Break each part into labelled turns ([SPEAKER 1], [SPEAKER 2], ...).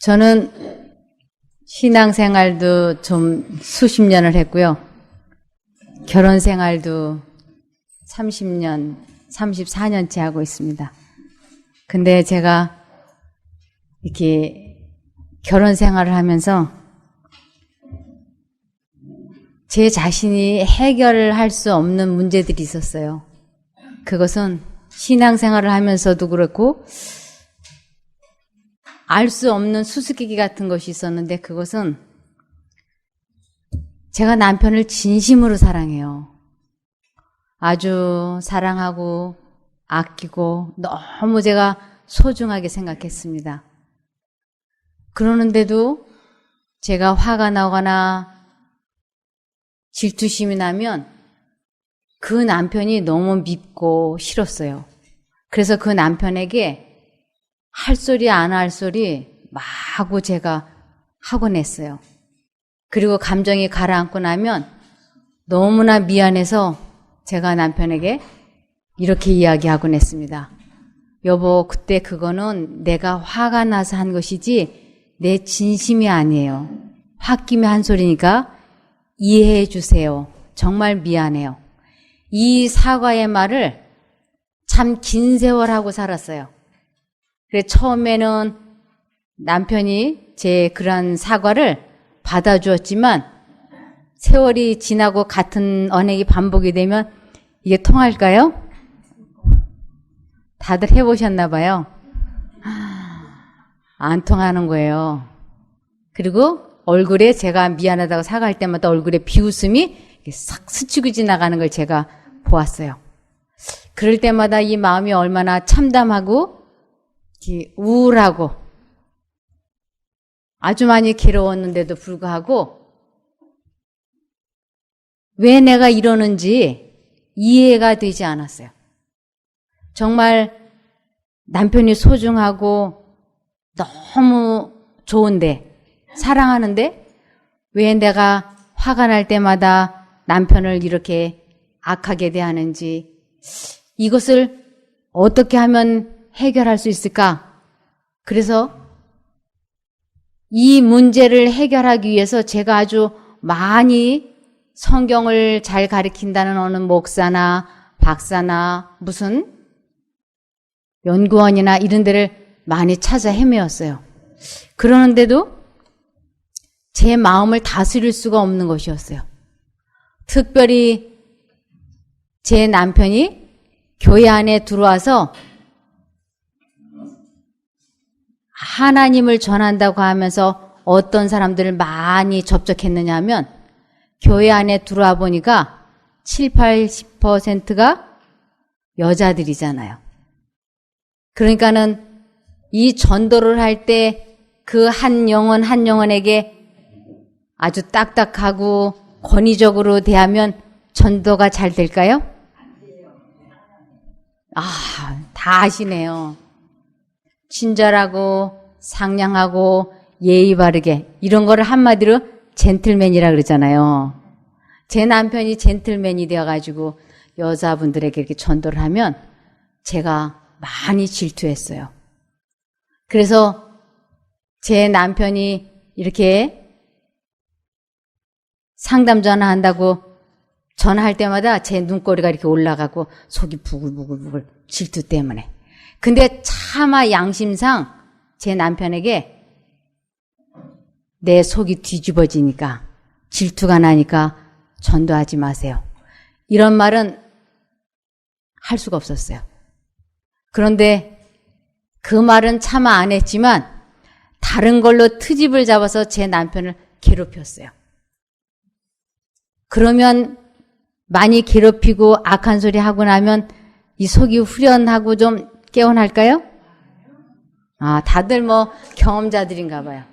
[SPEAKER 1] 저는 신앙생활도 좀 수십 년을 했고요. 결혼 생활도 30년, 34년째 하고 있습니다. 근데 제가 이렇게 결혼 생활을 하면서 제 자신이 해결할 수 없는 문제들이 있었어요. 그것은 신앙생활을 하면서도 그렇고 알 수 없는 수수께끼 같은 것이 있었는데, 그것은 제가 남편을 진심으로 사랑해요. 아주 사랑하고 아끼고 너무 제가 소중하게 생각했습니다. 그러는데도 제가 화가 나거나 질투심이 나면 그 남편이 너무 밉고 싫었어요. 그래서 그 남편에게 할 소리 안 할 소리 마구 제가 하곤 했어요. 그리고 감정이 가라앉고 나면 너무나 미안해서 제가 남편에게 이렇게 이야기하곤 했습니다. 여보, 그때 그거는 내가 화가 나서 한 것이지 내 진심이 아니에요. 홧김에 한 소리니까 이해해 주세요. 정말 미안해요. 이 사과의 말을 참 긴 세월 하고 살았어요. 그래서 처음에는 남편이 제 그런 사과를 받아주었지만 세월이 지나고 같은 언행이 반복이 되면 이게 통할까요? 다들 해보셨나 봐요. 안 통하는 거예요. 그리고 얼굴에 제가 미안하다고 사과할 때마다 얼굴에 비웃음이 싹 스치고 지나가는 걸 제가 보았어요. 그럴 때마다 이 마음이 얼마나 참담하고 우울하고 아주 많이 괴로웠는데도 불구하고 왜 내가 이러는지 이해가 되지 않았어요. 정말 남편이 소중하고 너무 좋은데, 사랑하는데 왜 내가 화가 날 때마다 남편을 이렇게 악하게 대하는지, 이것을 어떻게 하면 해결할 수 있을까? 그래서 이 문제를 해결하기 위해서 제가 아주 많이 성경을 잘 가르친다는 어느 목사나 박사나 무슨 연구원이나 이런 데를 많이 찾아 헤매었어요. 그러는데도 제 마음을 다스릴 수가 없는 것이었어요. 특별히 제 남편이 교회 안에 들어와서 하나님을 전한다고 하면서 어떤 사람들을 많이 접촉했느냐 하면 교회 안에 들어와 보니까 7, 80%가 여자들이잖아요. 그러니까는 이 전도를 할 때 그 한 영혼 한 영혼에게 아주 딱딱하고 권위적으로 대하면 전도가 잘 될까요? 다 아시네요. 친절하고 상냥하고 예의 바르게, 이런 거를 한마디로 젠틀맨이라 그러잖아요. 제 남편이 젠틀맨이 되어가지고 여자분들에게 이렇게 전도를 하면 제가 많이 질투했어요. 그래서 제 남편이 이렇게 상담 전화한다고 전화할 때마다 제 눈꼬리가 이렇게 올라가고 속이 부글부글 질투 때문에. 근데 차마 양심상 제 남편에게 내 속이 뒤집어지니까, 질투가 나니까 전도하지 마세요, 이런 말은 할 수가 없었어요. 그런데 그 말은 차마 안 했지만 다른 걸로 트집을 잡아서 제 남편을 괴롭혔어요. 그러면 많이 괴롭히고 악한 소리 하고 나면 이 속이 후련하고 좀 깨어날까요? 다들 뭐 경험자들인가 봐요.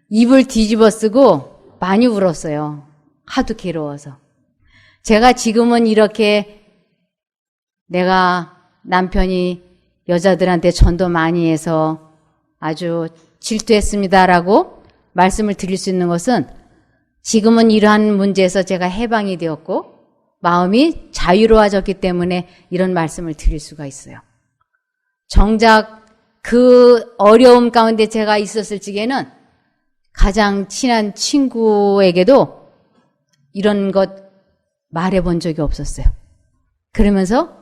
[SPEAKER 1] 입을 뒤집어 쓰고 많이 울었어요. 하도 괴로워서. 제가 지금은 이렇게 내가 남편이 여자들한테 전도 많이 해서 아주 질투했습니다라고 말씀을 드릴 수 있는 것은, 지금은 이러한 문제에서 제가 해방이 되었고 마음이 자유로워졌기 때문에 이런 말씀을 드릴 수가 있어요. 정작 그 어려움 가운데 제가 있었을 적에는 가장 친한 친구에게도 이런 것 말해본 적이 없었어요. 그러면서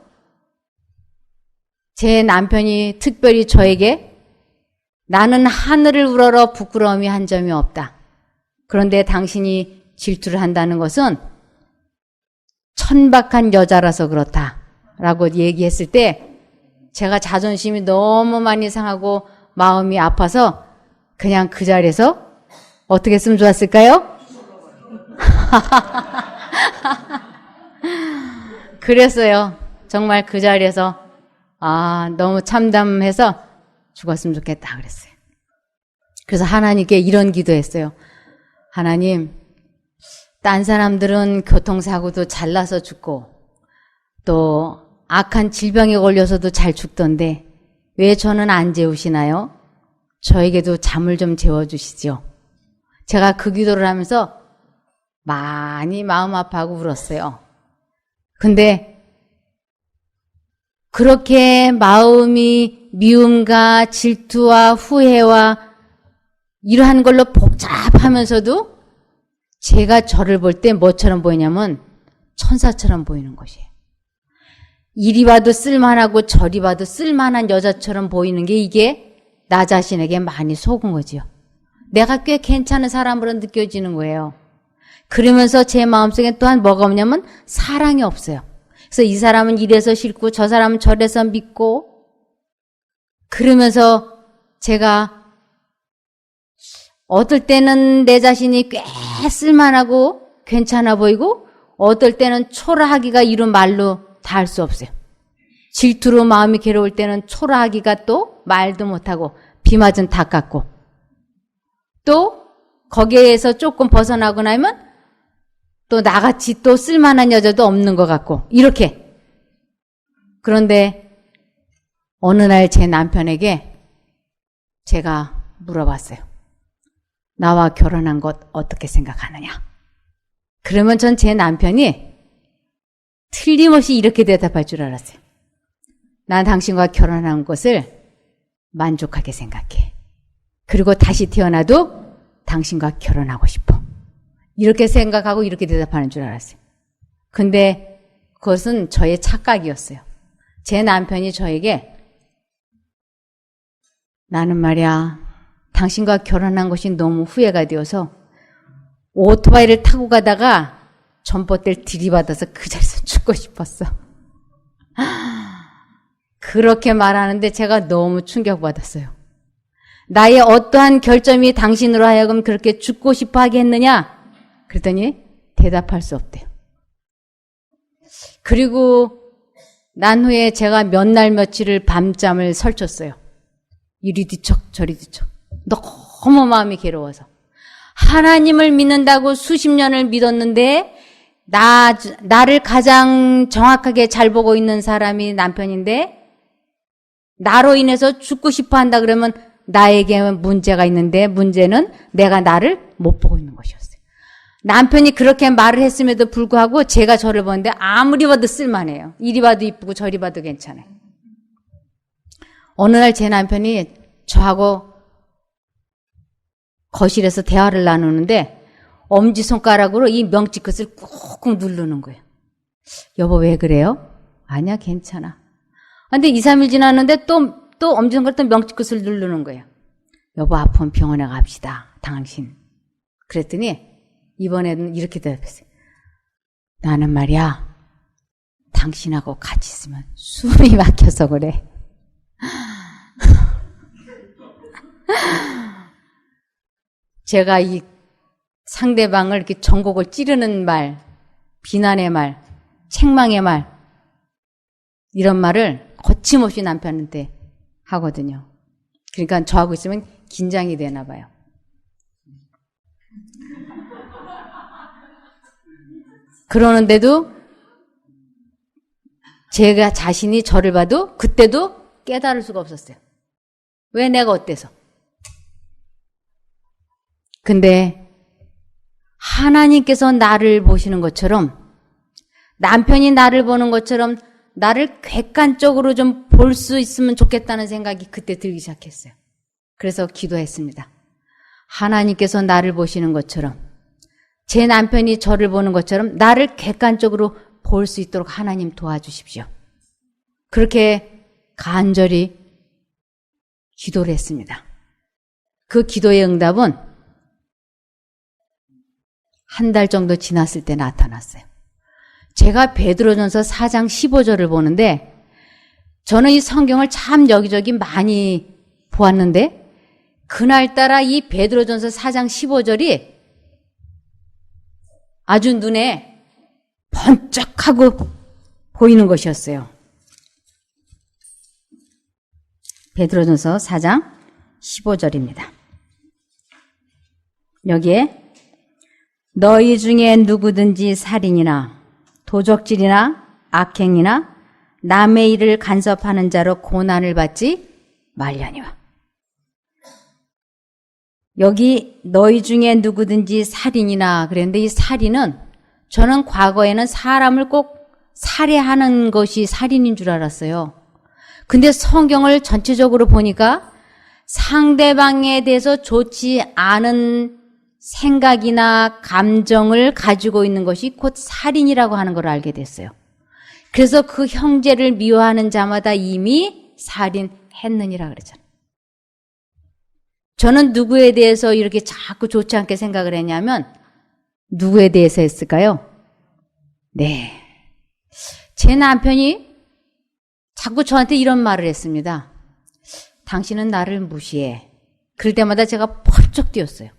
[SPEAKER 1] 제 남편이 특별히 저에게 나는 하늘을 우러러 부끄러움이 한 점이 없다. 그런데 당신이 질투를 한다는 것은 천박한 여자라서 그렇다. 라고 얘기했을 때 제가 자존심이 너무 많이 상하고 마음이 아파서 그냥 그 자리에서 어떻게 했으면 좋았을까요? 그랬어요. 정말 그 자리에서 너무 참담해서 죽었으면 좋겠다 그랬어요. 그래서 하나님께 이런 기도했어요. 하나님, 딴 사람들은 교통사고도 잘나서 죽고 또 악한 질병에 걸려서도 잘 죽던데 왜 저는 안 재우시나요? 저에게도 잠을 좀 재워주시죠. 제가 그 기도를 하면서 많이 마음 아파하고 울었어요. 근데 그렇게 마음이 미움과 질투와 후회와 이러한 걸로 복잡하면서도 제가 저를 볼 때 뭐처럼 보이냐면 천사처럼 보이는 것이에요. 이리 봐도 쓸만하고 저리 봐도 쓸만한 여자처럼 보이는 게 이게 나 자신에게 많이 속은 거지요. 내가 꽤 괜찮은 사람으로 느껴지는 거예요. 그러면서 제 마음속에 또한 뭐가 없냐면 사랑이 없어요. 그래서 이 사람은 이래서 싫고 저 사람은 저래서 믿고 그러면서 제가 어떨 때는 내 자신이 꽤 쓸만하고 괜찮아 보이고 어떨 때는 초라하기가 이런 말로 다 할 수 없어요. 질투로 마음이 괴로울 때는 초라하기가 또 말도 못하고 비 맞은 닭 같고 또 거기에서 조금 벗어나고 나면 또 나같이 또 쓸만한 여자도 없는 것 같고 이렇게. 그런데 어느 날 제 남편에게 제가 물어봤어요. 나와 결혼한 것 어떻게 생각하느냐? 그러면 전 제 남편이 틀림없이 이렇게 대답할 줄 알았어요. 난 당신과 결혼한 것을 만족하게 생각해. 그리고 다시 태어나도 당신과 결혼하고 싶어. 이렇게 생각하고 이렇게 대답하는 줄 알았어요. 근데 그것은 저의 착각이었어요. 제 남편이 저에게 나는 말이야 당신과 결혼한 것이 너무 후회가 되어서 오토바이를 타고 가다가 전봇대를 들이받아서 그 자리에서 죽고 싶었어. 그렇게 말하는데 제가 너무 충격받았어요. 나의 어떠한 결점이 당신으로 하여금 그렇게 죽고 싶어 하게 했느냐? 그랬더니 대답할 수 없대요. 그리고 난 후에 제가 몇 날 며칠을 밤잠을 설쳤어요. 이리 뒤척 저리 뒤척. 너무 마음이 괴로워서. 하나님을 믿는다고 수십 년을 믿었는데 나를 가장 정확하게 잘 보고 있는 사람이 남편인데 나로 인해서 죽고 싶어 한다 그러면 나에게 문제가 있는데 문제는 내가 나를 못 보고 있는 것이었어요. 남편이 그렇게 말을 했음에도 불구하고 제가 저를 보는데 아무리 봐도 쓸만해요. 이리 봐도 이쁘고 저리 봐도 괜찮아요. 어느 날 제 남편이 저하고 거실에서 대화를 나누는데 엄지손가락으로 이 명치 끝을 꾹꾹 누르는 거예요. 여보 왜 그래요? 아니야 괜찮아. 근데 2, 3일 지났는데 또 엄지손가락 또 명치 끝을 누르는 거예요. 여보 아프면 병원에 갑시다. 당신. 그랬더니 이번에는 이렇게 대답했어요. 나는 말이야 당신하고 같이 있으면 숨이 막혀서 그래. 제가 이 상대방을 이렇게 전곡을 찌르는 말, 비난의 말, 책망의 말 이런 말을 거침없이 남편한테 하거든요. 그러니까 저하고 있으면 긴장이 되나 봐요. 그러는데도 제가 자신이 저를 봐도 그때도 깨달을 수가 없었어요. 왜 내가 어때서? 근데 하나님께서 나를 보시는 것처럼 남편이 나를 보는 것처럼 나를 객관적으로 좀 볼 수 있으면 좋겠다는 생각이 그때 들기 시작했어요. 그래서 기도했습니다. 하나님께서 나를 보시는 것처럼, 제 남편이 저를 보는 것처럼 나를 객관적으로 볼 수 있도록 하나님 도와주십시오. 그렇게 간절히 기도를 했습니다. 그 기도의 응답은 한 달 정도 지났을 때 나타났어요. 제가 베드로전서 4장 15절을 보는데, 저는 이 성경을 참 여기저기 많이 보았는데 그날따라 이 베드로전서 4장 15절이 아주 눈에 번쩍하고 보이는 것이었어요. 베드로전서 4장 15절입니다. 여기에 너희 중에 누구든지 살인이나 도적질이나 악행이나 남의 일을 간섭하는 자로 고난을 받지 말려니와. 여기 너희 중에 누구든지 살인이나 그랬는데, 이 살인은 저는 과거에는 사람을 꼭 살해하는 것이 살인인 줄 알았어요. 근데 성경을 전체적으로 보니까 상대방에 대해서 좋지 않은 생각이나 감정을 가지고 있는 것이 곧 살인이라고 하는 걸 알게 됐어요. 그래서 그 형제를 미워하는 자마다 이미 살인했느니라 그러잖아요. 저는 누구에 대해서 이렇게 자꾸 좋지 않게 생각을 했냐면, 누구에 대해서 했을까요? 네. 제 남편이 자꾸 저한테 이런 말을 했습니다. 당신은 나를 무시해. 그럴 때마다 제가 펄쩍 뛰었어요.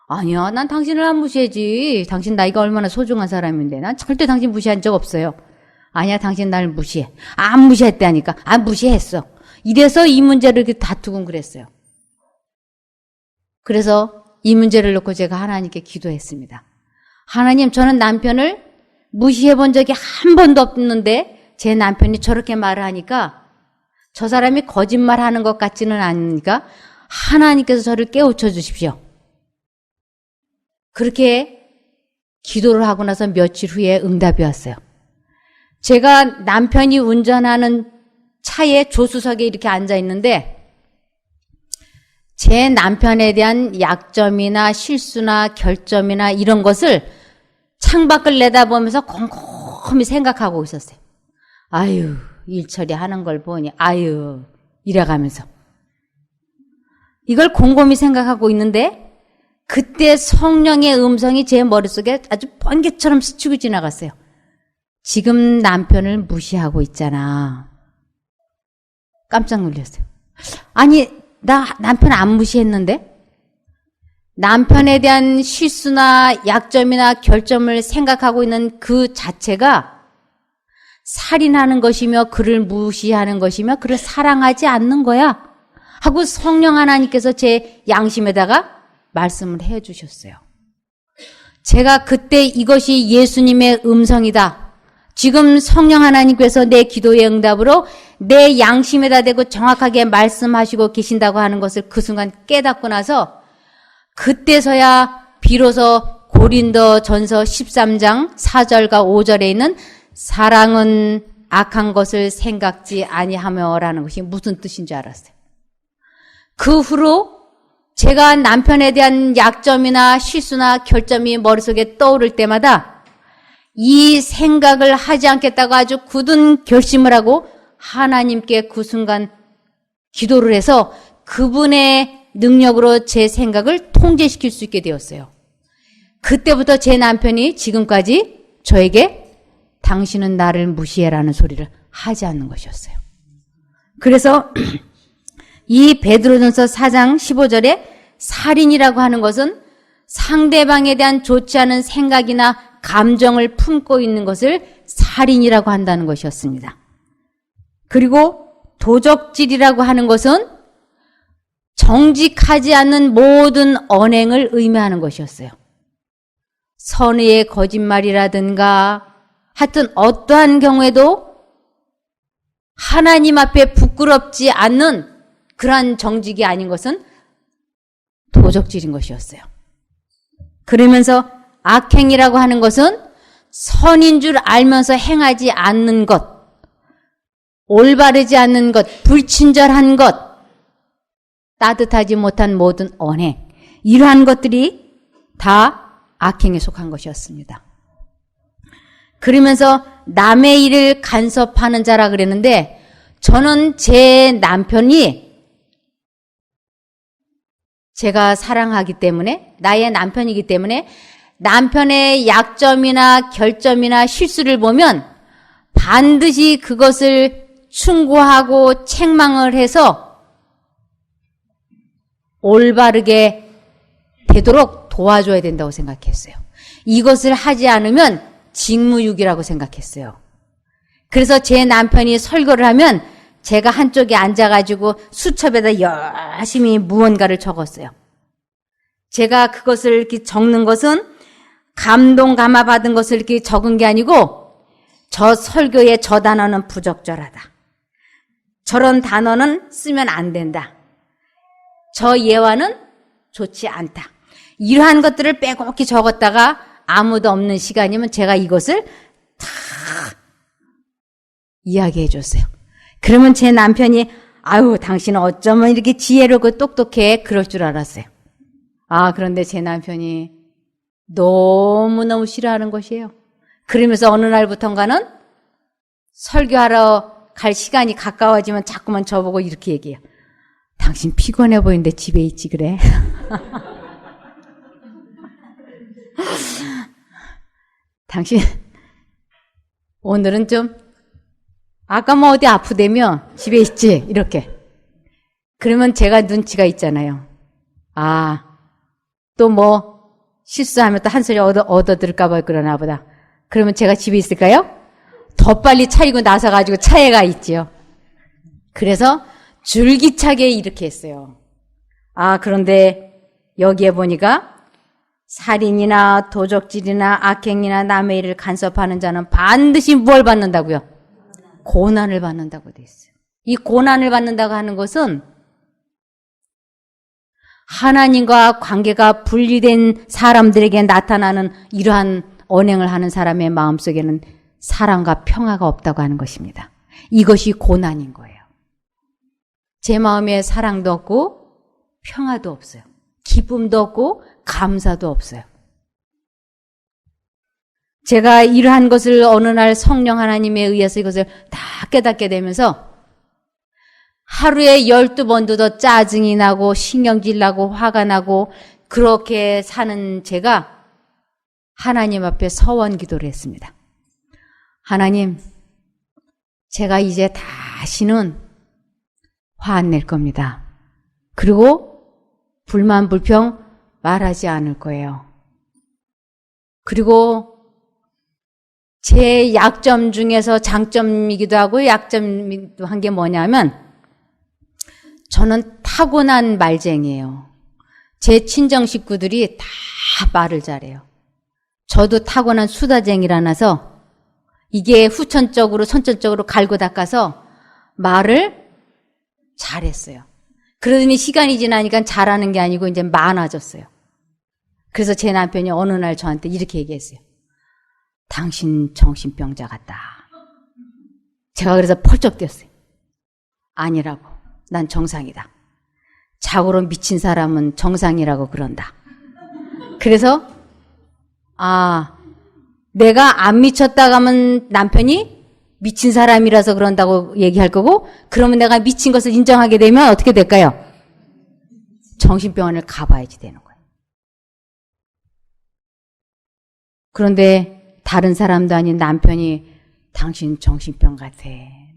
[SPEAKER 1] 아니야, 난 당신을 안 무시하지. 당신 나이가 얼마나 소중한 사람인데. 난 절대 당신 무시한 적 없어요. 아니야, 당신 날 무시해. 안 무시했다니까. 안 무시했어. 이래서 이 문제를 이렇게 다투곤 그랬어요. 그래서 이 문제를 놓고 제가 하나님께 기도했습니다. 하나님, 저는 남편을 무시해 본 적이 한 번도 없는데 제 남편이 저렇게 말을 하니까 저 사람이 거짓말하는 것 같지는 않으니까 하나님께서 저를 깨우쳐 주십시오. 그렇게 기도를 하고 나서 며칠 후에 응답이 왔어요. 제가 남편이 운전하는 차에 조수석에 이렇게 앉아 있는데 제 남편에 대한 약점이나 실수나 결점이나 이런 것을 창밖을 내다보면서 곰곰이 생각하고 있었어요. 아유, 일 처리하는 걸 보니 아유, 이래가면서 이걸 곰곰이 생각하고 있는데 그때 성령의 음성이 제 머릿속에 아주 번개처럼 스치고 지나갔어요. 지금 남편을 무시하고 있잖아. 깜짝 놀랐어요. 아니, 나 남편 안 무시했는데? 남편에 대한 실수나 약점이나 결점을 생각하고 있는 그 자체가 살인하는 것이며 그를 무시하는 것이며 그를 사랑하지 않는 거야 하고 성령 하나님께서 제 양심에다가 말씀을 해 주셨어요. 제가 그때 이것이 예수님의 음성이다. 지금 성령 하나님께서 내 기도의 응답으로 내 양심에다 대고 정확하게 말씀하시고 계신다고 하는 것을 그 순간 깨닫고 나서 그때서야 비로소 고린도전서 13장 4절과 5절에 있는 사랑은 악한 것을 생각지 아니하며라는 것이 무슨 뜻인 줄 알았어요. 그 후로 제가 남편에 대한 약점이나 실수나 결점이 머릿속에 떠오를 때마다 이 생각을 하지 않겠다고 아주 굳은 결심을 하고 하나님께 그 순간 기도를 해서 그분의 능력으로 제 생각을 통제시킬 수 있게 되었어요. 그때부터 제 남편이 지금까지 저에게 당신은 나를 무시해라는 소리를 하지 않는 것이었어요. 그래서 이 베드로전서 4장 15절에 살인이라고 하는 것은 상대방에 대한 좋지 않은 생각이나 감정을 품고 있는 것을 살인이라고 한다는 것이었습니다. 그리고 도적질이라고 하는 것은 정직하지 않는 모든 언행을 의미하는 것이었어요. 선의의 거짓말이라든가 하여튼 어떠한 경우에도 하나님 앞에 부끄럽지 않는 그러한 정직이 아닌 것은 도적질인 것이었어요. 그러면서 악행이라고 하는 것은 선인 줄 알면서 행하지 않는 것, 올바르지 않는 것, 불친절한 것, 따뜻하지 못한 모든 언행, 이러한 것들이 다 악행에 속한 것이었습니다. 그러면서 남의 일을 간섭하는 자라 그랬는데 저는 제 남편이 제가 사랑하기 때문에, 나의 남편이기 때문에 남편의 약점이나 결점이나 실수를 보면 반드시 그것을 충고하고 책망을 해서 올바르게 되도록 도와줘야 된다고 생각했어요. 이것을 하지 않으면 직무유기라고 생각했어요. 그래서 제 남편이 설교를 하면 제가 한쪽에 앉아가지고 수첩에다 열심히 무언가를 적었어요. 제가 그것을 이렇게 적는 것은 감동 감화 받은 것을 이렇게 적은 게 아니고 저 설교의 저 단어는 부적절하다. 저런 단어는 쓰면 안 된다. 저 예화는 좋지 않다. 이러한 것들을 빼곡히 적었다가 아무도 없는 시간이면 제가 이것을 다 이야기해 줬어요. 그러면 제 남편이 아유 당신은 어쩌면 이렇게 지혜롭고 똑똑해 그럴 줄 알았어요. 그런데 제 남편이 너무너무 싫어하는 것이에요. 그러면서 어느 날부턴가는 설교하러 갈 시간이 가까워지면 자꾸만 저보고 이렇게 얘기해요. 당신 피곤해 보이는데 집에 있지 그래? 당신 오늘은 좀 아까 뭐 어디 아프다며 집에 있지 이렇게. 그러면 제가 눈치가 있잖아요. 또 뭐 실수하면 또 한 소리 얻어들을까 봐 그러나 보다. 그러면 제가 집에 있을까요? 더 빨리 차리고 나서가지고 차에 가 있지요. 그래서 줄기차게 이렇게 했어요. 그런데 여기에 보니까 살인이나 도적질이나 악행이나 남의 일을 간섭하는 자는 반드시 뭘 받는다고요? 고난을 받는다고 돼 있어요. 이 고난을 받는다고 하는 것은 하나님과 관계가 분리된 사람들에게 나타나는 이러한 언행을 하는 사람의 마음속에는 사랑과 평화가 없다고 하는 것입니다. 이것이 고난인 거예요. 제 마음에 사랑도 없고 평화도 없어요. 기쁨도 없고 감사도 없어요. 제가 이러한 것을 어느 날 성령 하나님에 의해서 이것을 다 깨닫게 되면서 하루에 12번도 더 짜증이 나고 신경질 나고 화가 나고 그렇게 사는 제가 하나님 앞에 서원 기도를 했습니다. 하나님, 제가 이제 다시는 화 안 낼 겁니다. 그리고 불만 불평 말하지 않을 거예요. 그리고 제 약점 중에서 장점이기도 하고 약점이기도 한 게 뭐냐면 저는 타고난 말쟁이에요. 제 친정 식구들이 다 말을 잘해요. 저도 타고난 수다쟁이라서 이게 후천적으로 선천적으로 갈고 닦아서 말을 잘했어요. 그러더니 시간이 지나니까 잘하는 게 아니고 이제 많아졌어요. 그래서 제 남편이 어느 날 저한테 이렇게 얘기했어요. 당신 정신병자 같다. 제가 그래서 펄쩍 뛰었어요. 아니라고. 난 정상이다. 자고로 미친 사람은 정상이라고 그런다. 그래서 내가 안 미쳤다고 하면 남편이 미친 사람이라서 그런다고 얘기할 거고 그러면 내가 미친 것을 인정하게 되면 어떻게 될까요? 정신병원을 가봐야지 되는 거예요. 그런데 다른 사람도 아닌 남편이 당신 정신병 같아.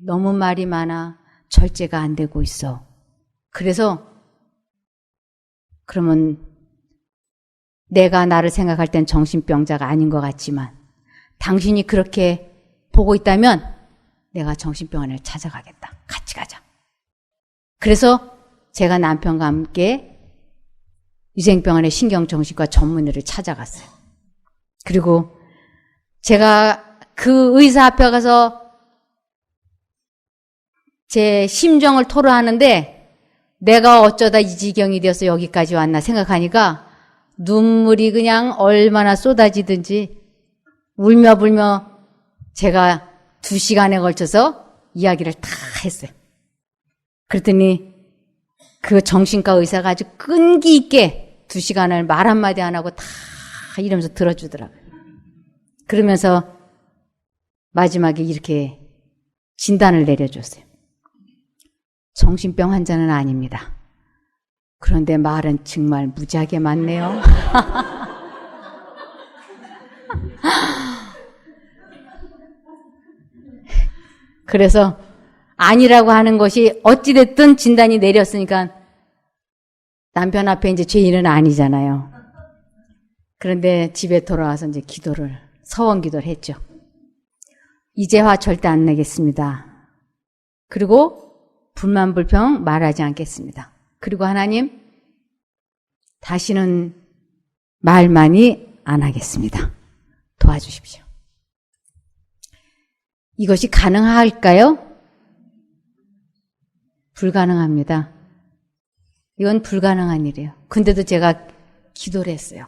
[SPEAKER 1] 너무 말이 많아. 절제가 안 되고 있어. 그래서 그러면 내가 나를 생각할 땐 정신병자가 아닌 것 같지만 당신이 그렇게 보고 있다면 내가 정신병원을 찾아가겠다. 같이 가자. 그래서 제가 남편과 함께 위생병원의 신경정신과 전문의를 찾아갔어요. 그리고 제가 그 의사 앞에 가서 제 심정을 토로하는데 내가 어쩌다 이 지경이 되어서 여기까지 왔나 생각하니까 눈물이 그냥 얼마나 쏟아지든지 울며 불며 제가 2시간에 걸쳐서 이야기를 다 했어요. 그랬더니 그 정신과 의사가 아주 끈기 있게 2시간을 말 한마디 안 하고 다 이러면서 들어주더라고요. 그러면서 마지막에 이렇게 진단을 내려줬어요. 정신병 환자는 아닙니다. 그런데 말은 정말 무지하게 많네요. 그래서 아니라고 하는 것이 어찌됐든 진단이 내렸으니까 남편 앞에 이제 죄인은 아니잖아요. 그런데 집에 돌아와서 이제 서원 기도를 했죠. 이제 화 절대 안 내겠습니다. 그리고 불만 불평 말하지 않겠습니다. 그리고 하나님, 다시는 말 많이 안 하겠습니다. 도와주십시오. 이것이 가능할까요? 불가능합니다. 이건 불가능한 일이에요. 근데도 제가 기도를 했어요.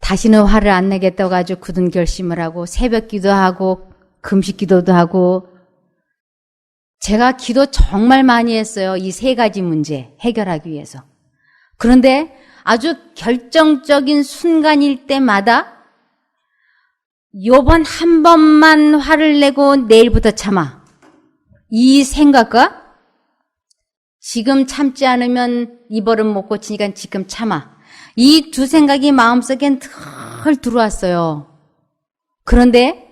[SPEAKER 1] 다시는 화를 안 내겠다고 아주 굳은 결심을 하고 새벽 기도하고 금식 기도도 하고 제가 기도 정말 많이 했어요. 이 3가지 문제 해결하기 위해서. 그런데 아주 결정적인 순간일 때마다 요번 한 번만 화를 내고 내일부터 참아. 이 생각과 지금 참지 않으면 이 버릇 못 고치니까 지금 참아. 이 두 생각이 마음속엔 늘 들어왔어요. 그런데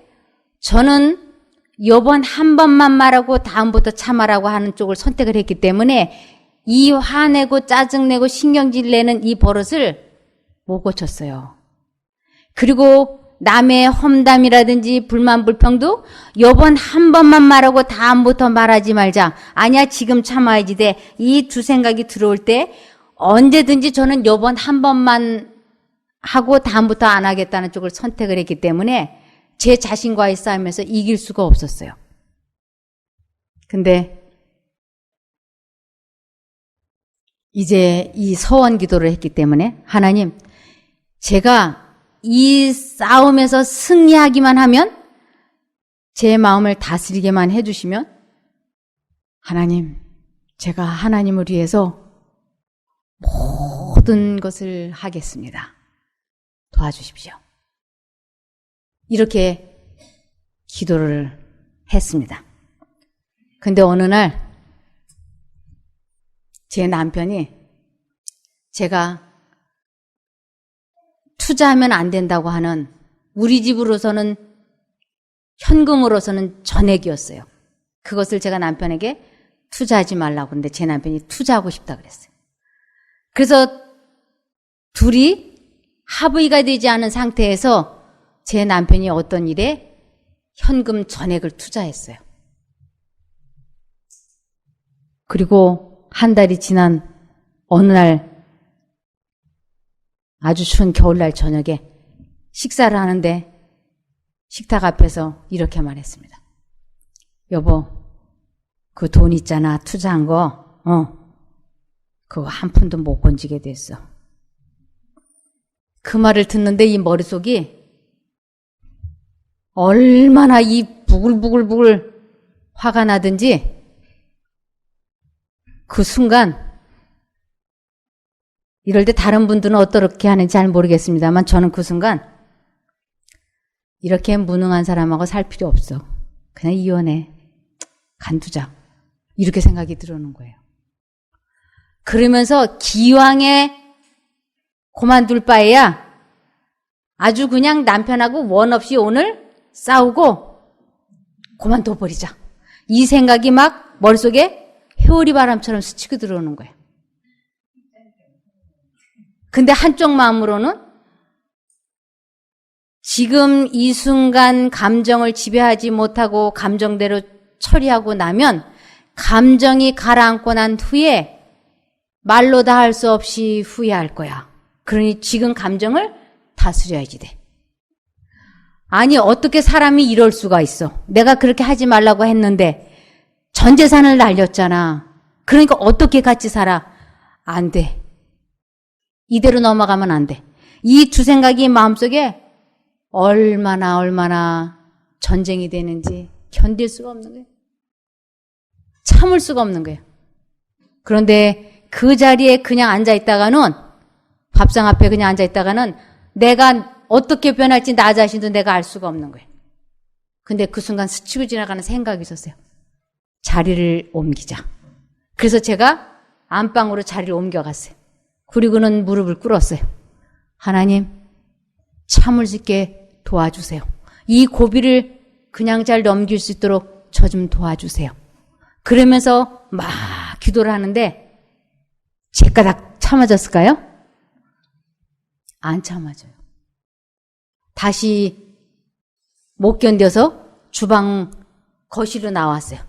[SPEAKER 1] 저는 요번 한 번만 말하고 다음부터 참아라고 하는 쪽을 선택을 했기 때문에 이 화내고 짜증내고 신경질 내는 이 버릇을 못 고쳤어요. 그리고 남의 험담이라든지 불만 불평도 요번 한 번만 말하고 다음부터 말하지 말자. 아니야 지금 참아야지 돼. 이 두 생각이 들어올 때 언제든지 저는 요번 한 번만 하고 다음부터 안 하겠다는 쪽을 선택을 했기 때문에 제 자신과의 싸움에서 이길 수가 없었어요. 근데 이제 이 서원 기도를 했기 때문에 하나님, 제가 이 싸움에서 승리하기만 하면 제 마음을 다스리게만 해주시면 하나님, 제가 하나님을 위해서 모든 것을 하겠습니다. 도와주십시오. 이렇게 기도를 했습니다. 근데 어느 날 제 남편이 제가 투자하면 안 된다고 하는 우리 집으로서는 현금으로서는 전액이었어요. 그것을 제가 남편에게 투자하지 말라고 그러는데 제 남편이 투자하고 싶다 그랬어요. 그래서 둘이 합의가 되지 않은 상태에서 제 남편이 어떤 일에 현금 전액을 투자했어요. 그리고 한 달이 지난 어느 날 아주 추운 겨울날 저녁에 식사를 하는데 식탁 앞에서 이렇게 말했습니다. 여보, 그 돈 있잖아, 투자한 거, 그거 한 푼도 못 건지게 됐어. 그 말을 듣는데 이 머릿속이 얼마나 이 부글부글부글 화가 나든지 그 순간 이럴 때 다른 분들은 어떻게 하는지 잘 모르겠습니다만 저는 그 순간 이렇게 무능한 사람하고 살 필요 없어. 그냥 이혼해. 간두자. 이렇게 생각이 들어오는 거예요. 그러면서 기왕에 그만둘 바에야 아주 그냥 남편하고 원 없이 오늘 싸우고 그만둬버리자. 이 생각이 막 머릿속에 회오리 바람처럼 스치고 들어오는 거예요. 근데 한쪽 마음으로는 지금 이 순간 감정을 지배하지 못하고 감정대로 처리하고 나면 감정이 가라앉고 난 후에 말로 다 할 수 없이 후회할 거야. 그러니 지금 감정을 다스려야지 돼. 아니 어떻게 사람이 이럴 수가 있어. 내가 그렇게 하지 말라고 했는데 전 재산을 날렸잖아. 그러니까 어떻게 같이 살아? 안 돼. 이대로 넘어가면 안 돼. 이 두 생각이 마음속에 얼마나 전쟁이 되는지 견딜 수가 없는 거예요. 참을 수가 없는 거예요. 그런데 그 자리에 그냥 앉아있다가는, 밥상 앞에 그냥 앉아있다가는 내가 어떻게 변할지 나 자신도 내가 알 수가 없는 거예요. 근데 그 순간 스치고 지나가는 생각이 있었어요. 자리를 옮기자. 그래서 제가 안방으로 자리를 옮겨갔어요. 그리고는 무릎을 꿇었어요. 하나님, 참을 수 있게 도와주세요. 이 고비를 그냥 잘 넘길 수 있도록 저 좀 도와주세요. 그러면서 막 기도를 하는데 제가 다 참아졌을까요? 안 참아져요. 다시 못 견뎌서 주방 거실로 나왔어요.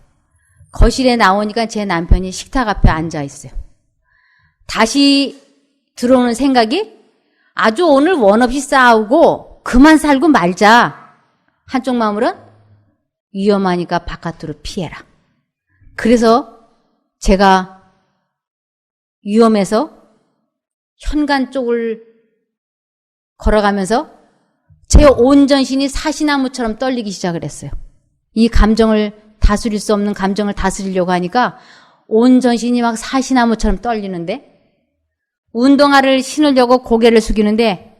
[SPEAKER 1] 거실에 나오니까 제 남편이 식탁 앞에 앉아 있어요. 다시 들어오는 생각이 아주 오늘 원 없이 싸우고 그만 살고 말자. 한쪽 마음으로는 위험하니까 바깥으로 피해라. 그래서 제가 위험해서 현관 쪽을 걸어가면서 제 온 전신이 사시나무처럼 떨리기 시작을 했어요. 이 감정을 다스릴 수 없는 감정을 다스리려고 하니까 온 전신이 막 사시나무처럼 떨리는데, 운동화를 신으려고 고개를 숙이는데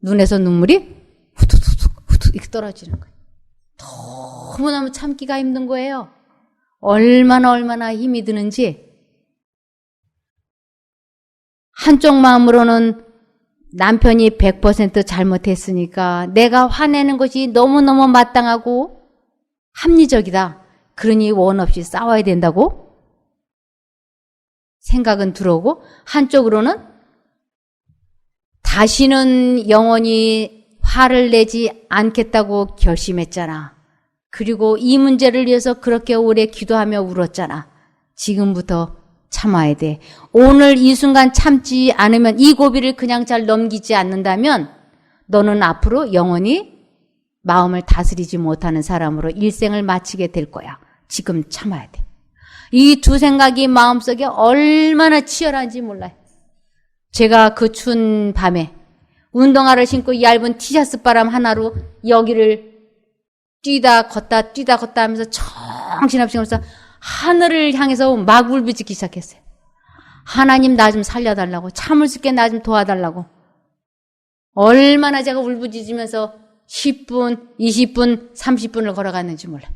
[SPEAKER 1] 눈에서 눈물이 후두둑 이렇게 떨어지는 거예요. 너무너무 참기가 힘든 거예요. 얼마나 힘이 드는지. 한쪽 마음으로는 남편이 100% 잘못했으니까 내가 화내는 것이 너무너무 마땅하고 합리적이다. 그러니 원 없이 싸워야 된다고 생각은 들어오고, 한쪽으로는 다시는 영원히 화를 내지 않겠다고 결심했잖아. 그리고 이 문제를 위해서 그렇게 오래 기도하며 울었잖아. 지금부터 참아야 돼. 오늘 이 순간 참지 않으면, 이 고비를 그냥 잘 넘기지 않는다면 너는 앞으로 영원히 마음을 다스리지 못하는 사람으로 일생을 마치게 될 거야. 지금 참아야 돼. 이 두 생각이 마음속에 얼마나 치열한지 몰라요. 제가 그 추운 밤에 운동화를 신고 얇은 티셔츠 바람 하나로 여기를 뛰다 걷다 하면서 정신없이 걸어서 하늘을 향해서 막 울부짖기 시작했어요. 하나님, 나 좀 살려달라고, 참을 수 있게 나 좀 도와달라고. 얼마나 제가 울부짖으면서 10분, 20분, 30분을 걸어갔는지 몰라요.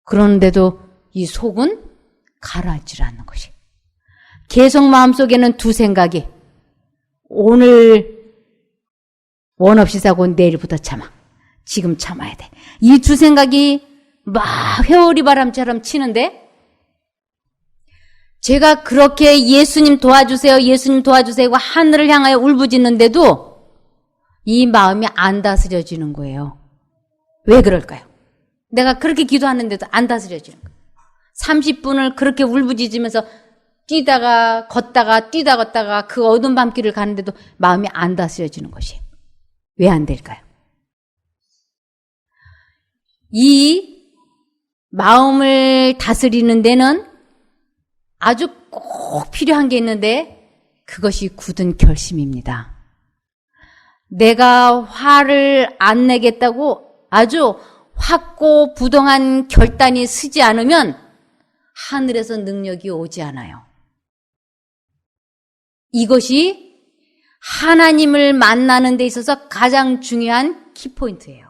[SPEAKER 1] 그런데도 이 속은 가라앉지 않는 것이. 계속 마음속에는 두 생각이, 오늘 원 없이 싸고 내일부터 참아. 지금 참아야 돼. 이 두 생각이 막 회오리 바람처럼 치는데, 제가 그렇게 예수님 도와주세요, 예수님 도와주세요 하고 하늘을 향하여 울부짖는데도 이 마음이 안 다스려지는 거예요. 왜 그럴까요? 내가 그렇게 기도하는데도 안 다스려지는 거예요. 30분을 그렇게 울부짖으면서 뛰다가 걷다가 뛰다 걷다가 그 어두운 밤길을 가는데도 마음이 안 다스려지는 것이에요. 왜 안 될까요? 이 마음을 다스리는 데는 아주 꼭 필요한 게 있는데, 그것이 굳은 결심입니다. 내가 화를 안 내겠다고 아주 확고부동한 결단이 서지 않으면 하늘에서 능력이 오지 않아요. 이것이 하나님을 만나는 데 있어서 가장 중요한 키포인트예요.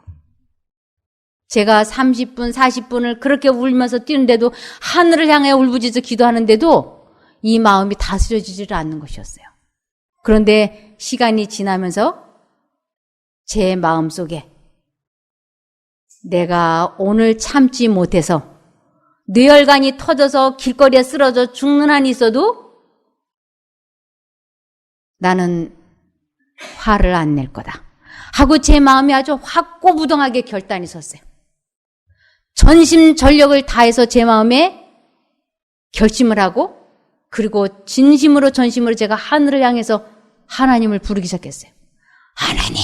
[SPEAKER 1] 제가 30분, 40분을 그렇게 울면서 뛰는데도, 하늘을 향해 울부짖어 기도하는데도 이 마음이 다스려지질 않는 것이었어요. 그런데 시간이 지나면서 제 마음속에 내가 오늘 참지 못해서 뇌혈관이 터져서 길거리에 쓰러져 죽는 한이 있어도 나는 화를 안 낼 거다 하고 제 마음이 아주 확고부동하게 결단이 섰어요. 전심전력을 다해서 제 마음에 결심을 하고, 그리고 진심으로 전심으로 제가 하늘을 향해서 하나님을 부르기 시작했어요. 하나님.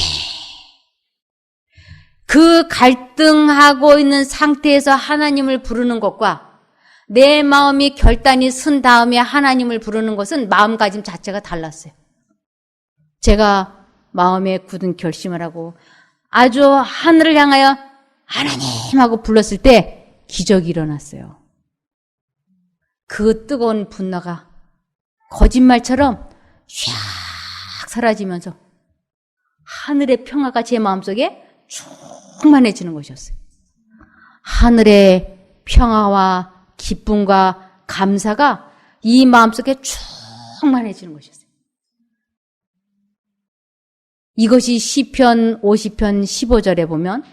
[SPEAKER 1] 그 갈등하고 있는 상태에서 하나님을 부르는 것과 내 마음이 결단이 선 다음에 하나님을 부르는 것은 마음가짐 자체가 달랐어요. 제가 마음에 굳은 결심을 하고 아주 하늘을 향하여 하나님 하고 불렀을 때 기적이 일어났어요. 그 뜨거운 분노가 거짓말처럼 샥 사라지면서 하늘의 평화가 제 마음속에 충만해지는 것이었어요. 하늘의 평화와 기쁨과 감사가 이 마음속에 충만해지는 것이었어요. 이것이 시편 50편 15절에 보면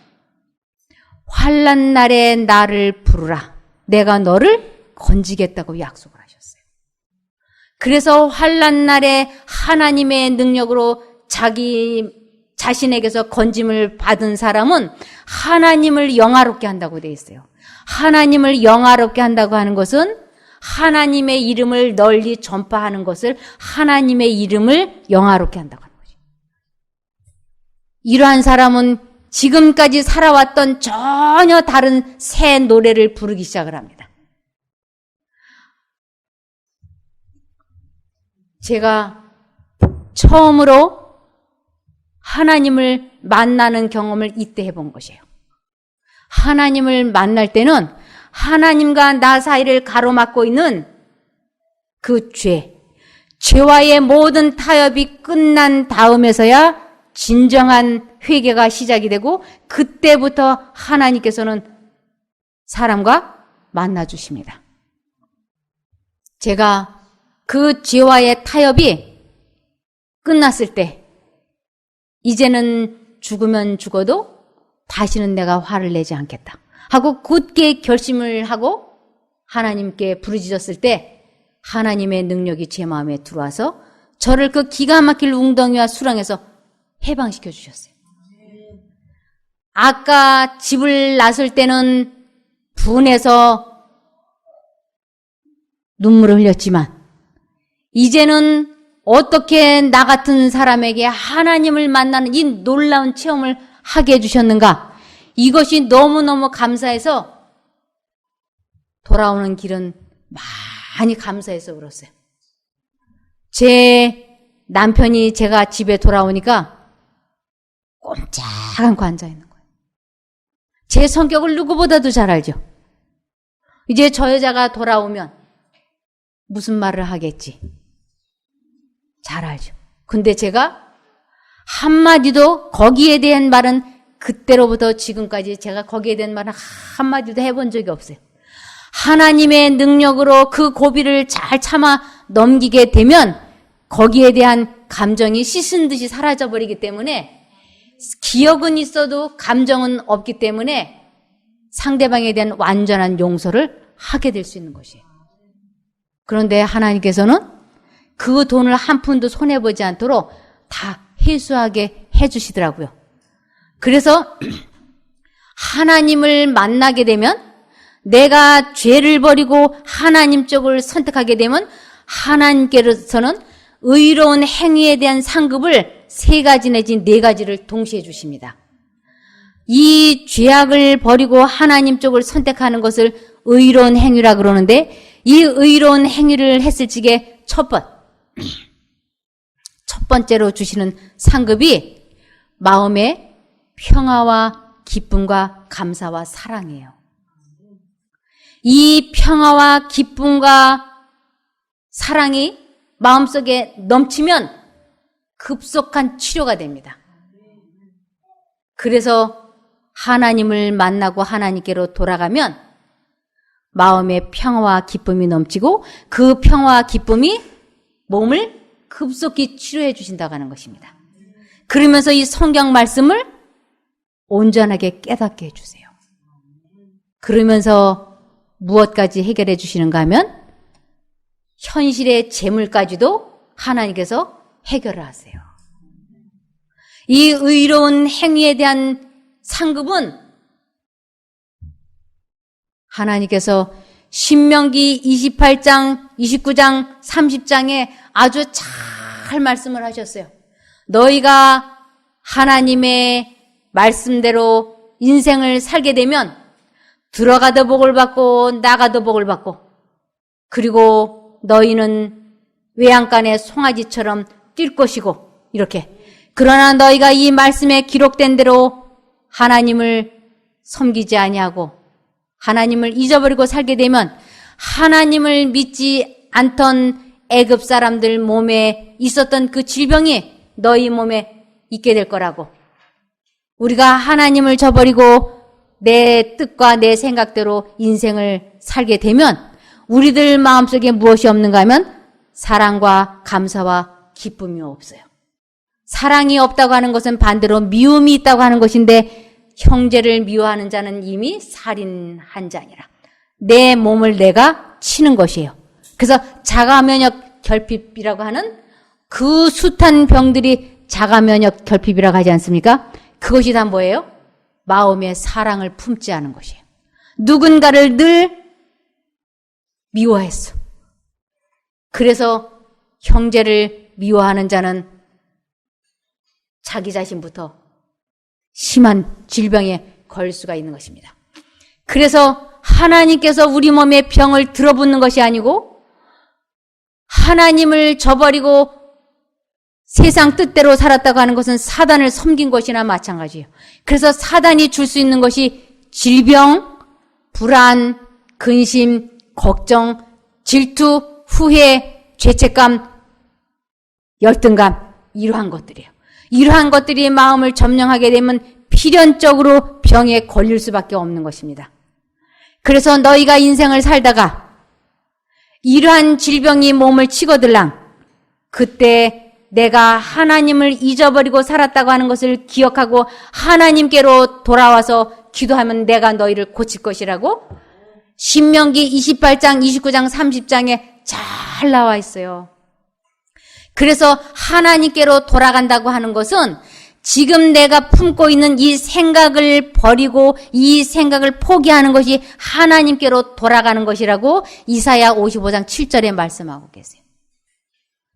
[SPEAKER 1] 환난 날에 나를 부르라. 내가 너를 건지겠다고 약속을 하셨어요. 그래서 환난 날에 하나님의 능력으로 자기 자신에게서 건짐을 받은 사람은 하나님을 영화롭게 한다고 되어 있어요. 하나님을 영화롭게 한다고 하는 것은 하나님의 이름을 널리 전파하는 것을 하나님의 이름을 영화롭게 한다고 하는 거죠. 이러한 사람은 지금까지 살아왔던 전혀 다른 새 노래를 부르기 시작을 합니다. 제가 처음으로 하나님을 만나는 경험을 이때 해본 것이에요. 하나님을 만날 때는 하나님과 나 사이를 가로막고 있는 그 죄와의 모든 타협이 끝난 다음에서야 진정한 회개가 시작이 되고 그때부터 하나님께서는 사람과 만나 주십니다. 제가 그 죄와의 타협이 끝났을 때 이제는 죽으면 죽어도 다시는 내가 화를 내지 않겠다 하고 굳게 결심을 하고 하나님께 부르짖었을 때 하나님의 능력이 제 마음에 들어와서 저를 그 기가 막힐 웅덩이와 수렁에서 해방시켜 주셨어요. 아까 집을 나설 때는 분해서 눈물을 흘렸지만 이제는 어떻게 나 같은 사람에게 하나님을 만나는 이 놀라운 체험을 하게 해주셨는가? 이것이 너무너무 감사해서 돌아오는 길은 많이 감사해서 울었어요. 제 남편이 제가 집에 돌아오니까 꼼짝 않고 앉아있는 거예요. 제 성격을 누구보다도 잘 알죠. 이제 저 여자가 돌아오면 무슨 말을 하겠지. 잘 알죠. 근데 제가 한마디도 거기에 대한 말은 그때로부터 지금까지 제가 거기에 대한 말은 한마디도 해본 적이 없어요. 하나님의 능력으로 그 고비를 잘 참아 넘기게 되면 거기에 대한 감정이 씻은 듯이 사라져버리기 때문에 기억은 있어도 감정은 없기 때문에 상대방에 대한 완전한 용서를 하게 될 수 있는 것이에요. 그런데 하나님께서는 그 돈을 한 푼도 손해보지 않도록 다 회수하게 해주시더라고요. 그래서 하나님을 만나게 되면 내가 죄를 버리고 하나님 쪽을 선택하게 되면 하나님께서는 의로운 행위에 대한 상급을 3가지 내지 4가지를 동시에 주십니다. 이 죄악을 버리고 하나님 쪽을 선택하는 것을 의로운 행위라 그러는데 이 의로운 행위를 했을 적에 첫 번째로 주시는 상급이 마음의 평화와 기쁨과 감사와 사랑이에요. 이 평화와 기쁨과 사랑이 마음속에 넘치면 급속한 치료가 됩니다. 그래서 하나님을 만나고 하나님께로 돌아가면 마음의 평화와 기쁨이 넘치고 그 평화와 기쁨이 몸을 급속히 치료해 주신다고 하는 것입니다. 그러면서 이 성경 말씀을 온전하게 깨닫게 해주세요. 그러면서 무엇까지 해결해 주시는가 하면 현실의 재물까지도 하나님께서 해결을 하세요. 이 의로운 행위에 대한 상급은 하나님께서 신명기 28장, 29장, 30장에 아주 잘 말씀을 하셨어요. 너희가 하나님의 말씀대로 인생을 살게 되면 들어가도 복을 받고 나가도 복을 받고 그리고 너희는 외양간의 송아지처럼 뛸 것이고 이렇게 그러나 너희가 이 말씀에 기록된 대로 하나님을 섬기지 아니하고 하나님을 잊어버리고 살게 되면 하나님을 믿지 않던 애굽 사람들 몸에 있었던 그 질병이 너희 몸에 있게 될 거라고. 우리가 하나님을 저버리고 내 뜻과 내 생각대로 인생을 살게 되면 우리들 마음속에 무엇이 없는가 하면 사랑과 감사와 기쁨이 없어요. 사랑이 없다고 하는 것은 반대로 미움이 있다고 하는 것인데 형제를 미워하는 자는 이미 살인한 자니라. 내 몸을 내가 치는 것이에요. 그래서 자가면역 결핍이라고 하는 그 숱한 병들이 자가면역 결핍이라고 하지 않습니까? 그것이 다 뭐예요? 마음의 사랑을 품지 않은 것이에요. 누군가를 늘 미워했어. 그래서 형제를 미워하는 자는 자기 자신부터 심한 질병에 걸릴 수가 있는 것입니다. 그래서 하나님께서 우리 몸에 병을 들어붓는 것이 아니고 하나님을 저버리고 세상 뜻대로 살았다고 하는 것은 사단을 섬긴 것이나 마찬가지예요. 그래서 사단이 줄 수 있는 것이 질병, 불안, 근심, 걱정, 질투, 후회, 죄책감, 열등감, 이러한 것들이에요. 이러한 것들이 마음을 점령하게 되면 필연적으로 병에 걸릴 수밖에 없는 것입니다. 그래서 너희가 인생을 살다가 이러한 질병이 몸을 치거들랑 그때 내가 하나님을 잊어버리고 살았다고 하는 것을 기억하고 하나님께로 돌아와서 기도하면 내가 너희를 고칠 것이라고 신명기 28장, 29장, 30장에 잘 나와 있어요. 그래서 하나님께로 돌아간다고 하는 것은 지금 내가 품고 있는 이 생각을 버리고 이 생각을 포기하는 것이 하나님께로 돌아가는 것이라고 이사야 55장 7절에 말씀하고 계세요.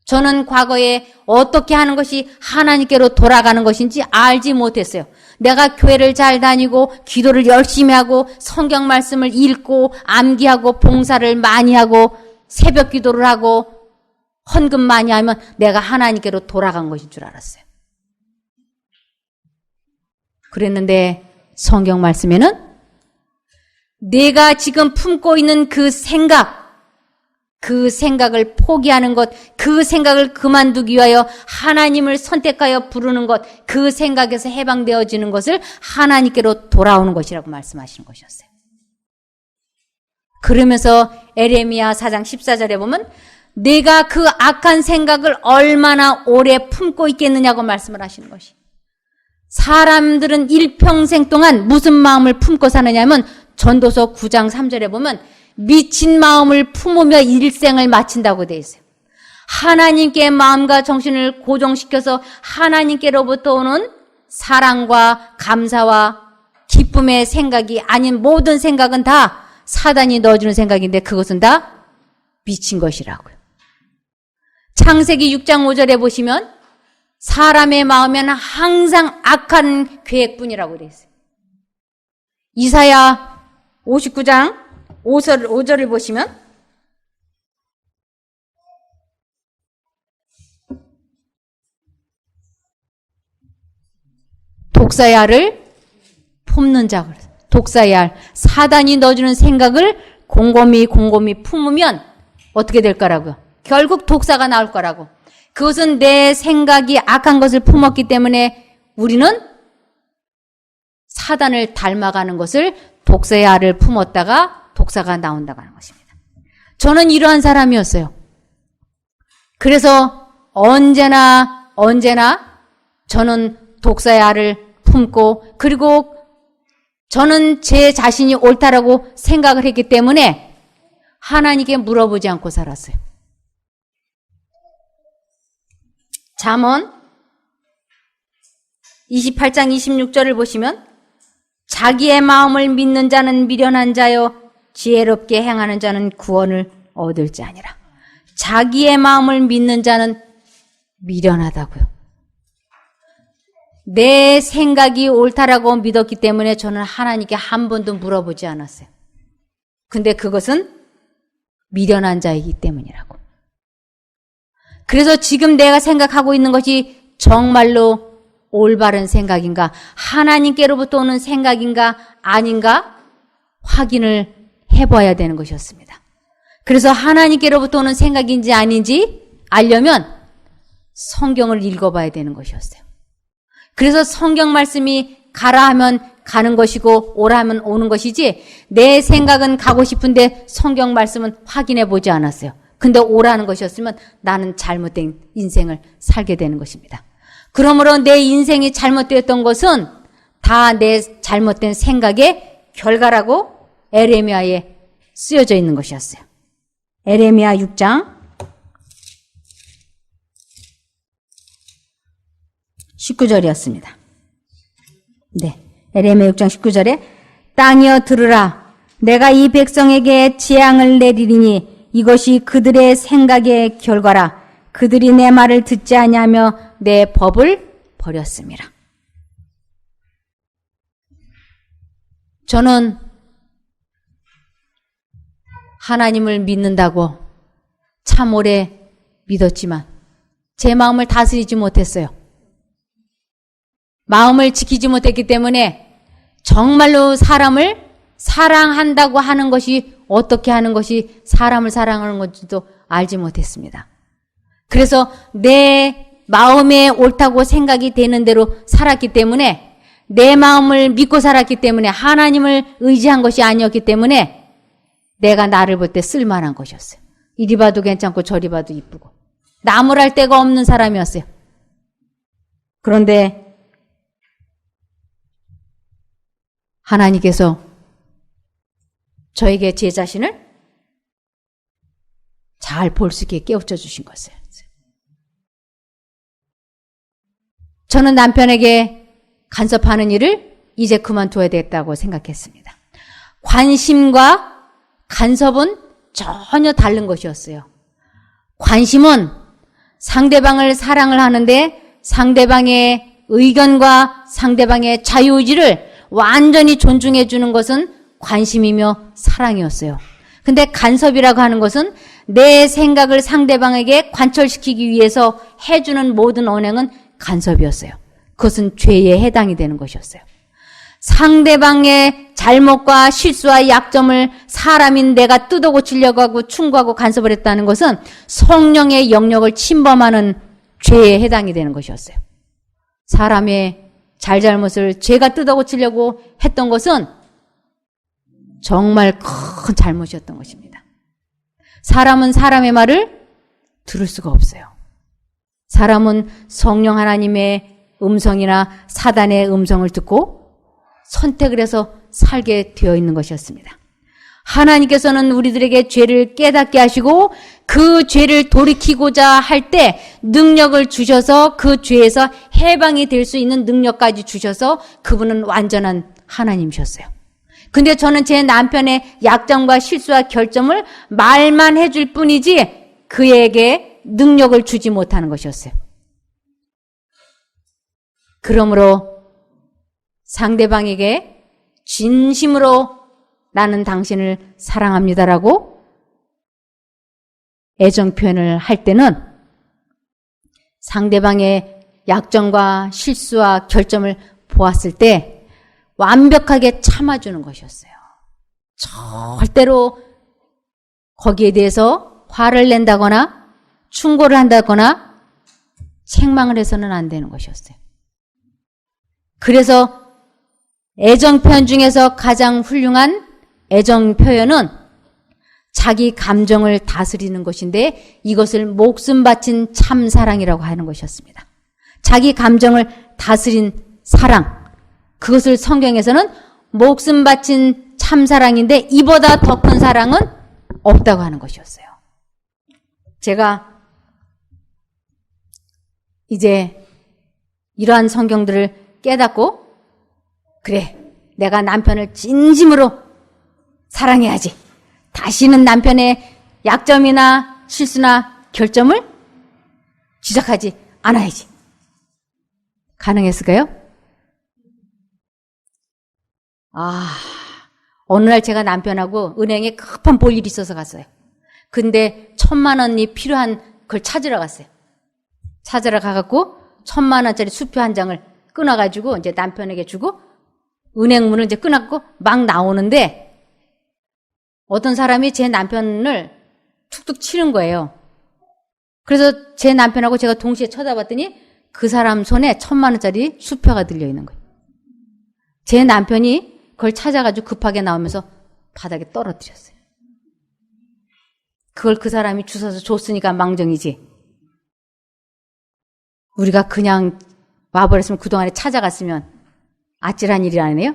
[SPEAKER 1] 저는 과거에 어떻게 하는 것이 하나님께로 돌아가는 것인지 알지 못했어요. 내가 교회를 잘 다니고 기도를 열심히 하고 성경 말씀을 읽고 암기하고 봉사를 많이 하고 새벽 기도를 하고 헌금 많이 하면 내가 하나님께로 돌아간 것인 줄 알았어요. 그랬는데 성경 말씀에는 내가 지금 품고 있는 그 생각을 포기하는 것, 그 생각을 그만두기 위하여 하나님을 선택하여 부르는 것, 그 생각에서 해방되어지는 것을 하나님께로 돌아오는 것이라고 말씀하시는 것이었어요. 그러면서 에레미야 4장 14절에 보면 내가 그 악한 생각을 얼마나 오래 품고 있겠느냐고 말씀을 하시는 것이. 사람들은 일평생 동안 무슨 마음을 품고 사느냐면 전도서 9장 3절에 보면 미친 마음을 품으며 일생을 마친다고 되어 있어요. 하나님께 마음과 정신을 고정시켜서 하나님께로부터 오는 사랑과 감사와 기쁨의 생각이 아닌 모든 생각은 다 사단이 넣어주는 생각인데 그것은 다 미친 것이라고요. 창세기 6장 5절에 보시면 사람의 마음에는 항상 악한 계획뿐이라고 되어 있어요. 이사야 59장 5절을 보시면 독사의 알을 품는 자, 독사의 알, 사단이 넣어주는 생각을 곰곰이 품으면 어떻게 될 거라고요? 결국 독사가 나올 거라고. 그것은 내 생각이 악한 것을 품었기 때문에 우리는 사단을 닮아가는 것을 독사의 알을 품었다가 독사가 나온다고 하는 것입니다. 저는 이러한 사람이었어요. 그래서 언제나 저는 독사의 알을 품고 그리고 저는 제 자신이 옳다라고 생각을 했기 때문에 하나님께 물어보지 않고 살았어요. 잠언 28장 26절을 보시면 자기의 마음을 믿는 자는 미련한 자요 지혜롭게 행하는 자는 구원을 얻을 자니라. 자기의 마음을 믿는 자는 미련하다고요. 내 생각이 옳다라고 믿었기 때문에 저는 하나님께 한 번도 물어보지 않았어요. 근데 그것은 미련한 자이기 때문이라고. 그래서 지금 내가 생각하고 있는 것이 정말로 올바른 생각인가, 하나님께로부터 오는 생각인가 아닌가 확인을 해봐야 되는 것이었습니다. 그래서 하나님께로부터 오는 생각인지 아닌지 알려면 성경을 읽어봐야 되는 것이었어요. 그래서 성경 말씀이 가라 하면 가는 것이고 오라 하면 오는 것이지, 내 생각은 가고 싶은데 성경 말씀은 확인해 보지 않았어요. 근데 오라는 것이었으면 나는 잘못된 인생을 살게 되는 것입니다. 그러므로 내 인생이 잘못되었던 것은 다 내 잘못된 생각의 결과라고 에레미야에 쓰여져 있는 것이었어요. 에레미야 6장 19절이었습니다. 네. 에레미야 6장 19절에 땅이여 들으라. 내가 이 백성에게 재앙을 내리리니 이것이 그들의 생각의 결과라. 그들이 내 말을 듣지 아니하며 내 법을 버렸음이라. 저는 하나님을 믿는다고 참 오래 믿었지만 제 마음을 다스리지 못했어요. 마음을 지키지 못했기 때문에 정말로 사람을 사랑한다고 하는 것이 어떻게 하는 것이 사람을 사랑하는 건지도 알지 못했습니다. 그래서 내 마음에 옳다고 생각이 되는 대로 살았기 때문에, 내 마음을 믿고 살았기 때문에, 하나님을 의지한 것이 아니었기 때문에 내가 나를 볼 때 쓸만한 것이었어요. 이리 봐도 괜찮고 저리 봐도 이쁘고 나무랄 데가 없는 사람이었어요. 그런데 하나님께서 저에게 제 자신을 잘 볼 수 있게 깨우쳐 주신 것이에요. 저는 남편에게 간섭하는 일을 이제 그만둬야 되겠다고 생각했습니다. 관심과 간섭은 전혀 다른 것이었어요. 관심은 상대방을 사랑을 하는데 상대방의 의견과 상대방의 자유의지를 완전히 존중해 주는 것은 관심이며 사랑이었어요. 근데 간섭이라고 하는 것은 내 생각을 상대방에게 관철시키기 위해서 해주는 모든 언행은 간섭이었어요. 그것은 죄에 해당이 되는 것이었어요. 상대방의 잘못과 실수와 약점을 사람인 내가 뜯어고치려고 하고 충고하고 간섭을 했다는 것은 성령의 영역을 침범하는 죄에 해당이 되는 것이었어요. 사람의 잘잘못을 제가 뜯어고치려고 했던 것은 정말 큰 잘못이었던 것입니다. 사람은 사람의 말을 들을 수가 없어요. 사람은 성령 하나님의 음성이나 사단의 음성을 듣고 선택을 해서 살게 되어 있는 것이었습니다. 하나님께서는 우리들에게 죄를 깨닫게 하시고 그 죄를 돌이키고자 할 때 능력을 주셔서 그 죄에서 해방이 될 수 있는 능력까지 주셔서 그분은 완전한 하나님이셨어요. 근데 저는 제 남편의 약점과 실수와 결점을 말만 해줄 뿐이지 그에게 능력을 주지 못하는 것이었어요. 그러므로 상대방에게 진심으로 나는 당신을 사랑합니다라고 애정 표현을 할 때는 상대방의 약점과 실수와 결점을 보았을 때 완벽하게 참아주는 것이었어요. 절대로 거기에 대해서 화를 낸다거나 충고를 한다거나 책망을 해서는 안 되는 것이었어요. 그래서 애정 표현 중에서 가장 훌륭한 애정 표현은 자기 감정을 다스리는 것인데 이것을 목숨 바친 참 사랑이라고 하는 것이었습니다. 자기 감정을 다스린 사랑, 그것을 성경에서는 목숨 바친 참 사랑인데 이보다 더 큰 사랑은 없다고 하는 것이었어요. 제가 이제 이러한 성경들을 깨닫고 그래, 내가 남편을 진심으로 사랑해야지. 다시는 남편의 약점이나 실수나 결점을 지적하지 않아야지. 가능했을까요? 어느 날 제가 남편하고 은행에 급한 볼 일이 있어서 갔어요. 근데 1,000만 원이 필요한 걸 찾으러 갔어요. 찾으러 가갖고 1,000만 원짜리 수표 한 장을 끊어가지고 이제 남편에게 주고 은행문을 이제 끊었고 막 나오는데 어떤 사람이 제 남편을 툭툭 치는 거예요. 그래서 제 남편하고 제가 동시에 쳐다봤더니 그 사람 손에 1,000만 원짜리 수표가 들려있는 거예요. 제 남편이 그걸 찾아가지고 급하게 나오면서 바닥에 떨어뜨렸어요. 그걸 그 사람이 주워서 줬으니까 망정이지. 우리가 그냥 와버렸으면 그동안에 찾아갔으면 아찔한 일이 아니에요?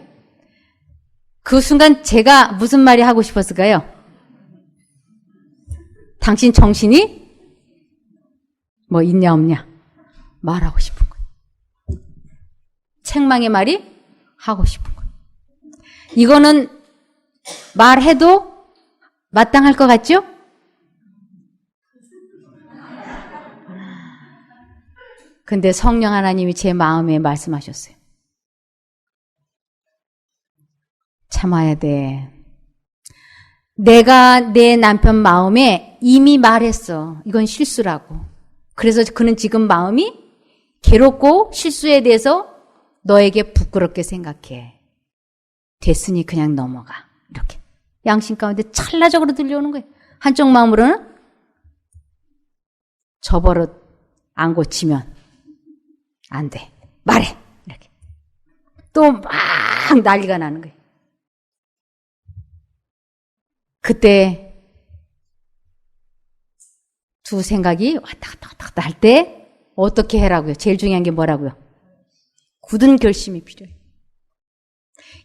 [SPEAKER 1] 그 순간 제가 무슨 말이 하고 싶었을까요? 당신 정신이 뭐 있냐 없냐 말하고 싶은 거예요. 책망의 말이 하고 싶은 거예요. 이거는 말해도 마땅할 것 같죠? 근데 성령 하나님이 제 마음에 말씀하셨어요. 참아야 돼. 내가 내 남편 마음에 이미 말했어. 이건 실수라고. 그래서 그는 지금 마음이 괴롭고 실수에 대해서 너에게 부끄럽게 생각해. 됐으니 그냥 넘어가. 이렇게. 양심 가운데 찰나적으로 들려오는 거예요. 한쪽 마음으로는 저 버릇 안 고치면 안 돼. 말해. 이렇게. 또 막 난리가 나는 거예요. 그때 두 생각이 왔다 갔다 할 때 어떻게 해라고요? 제일 중요한 게 뭐라고요? 굳은 결심이 필요해요.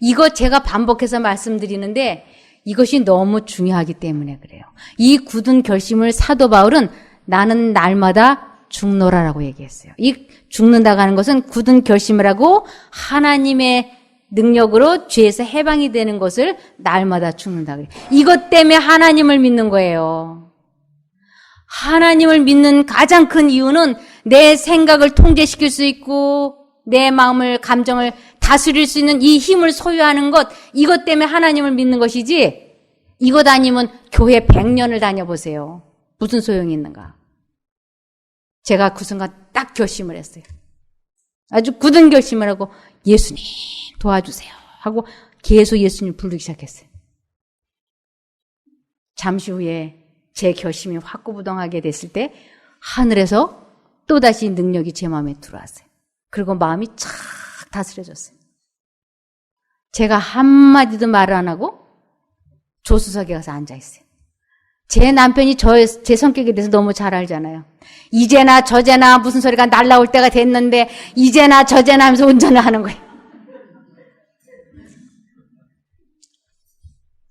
[SPEAKER 1] 이거 제가 반복해서 말씀드리는데 이것이 너무 중요하기 때문에 그래요. 이 굳은 결심을 사도 바울은 나는 날마다 죽노라라고 얘기했어요. 이 죽는다고 하는 것은 굳은 결심을 하고 하나님의 능력으로 죄에서 해방이 되는 것을 날마다 죽는다 그래요. 이것 때문에 하나님을 믿는 거예요. 하나님을 믿는 가장 큰 이유는 내 생각을 통제시킬 수 있고 내 마음을, 감정을 다스릴 수 있는 이 힘을 소유하는 것, 이것 때문에 하나님을 믿는 것이지 이것 아니면 교회 100년을 다녀보세요. 무슨 소용이 있는가? 제가 그 순간 딱 결심을 했어요. 아주 굳은 결심을 하고 예수님 도와주세요 하고 계속 예수님 부르기 시작했어요. 잠시 후에 제 결심이 확고부동하게 됐을 때 하늘에서 또다시 능력이 제 마음에 들어왔어요. 그리고 마음이 착 다스려졌어요. 제가 한마디도 말을 안 하고 조수석에 가서 앉아있어요. 제 남편이 제 성격에 대해서 너무 잘 알잖아요. 이제나 저제나 무슨 소리가 날라올 때가 됐는데 이제나 저제나 하면서 운전을 하는 거예요.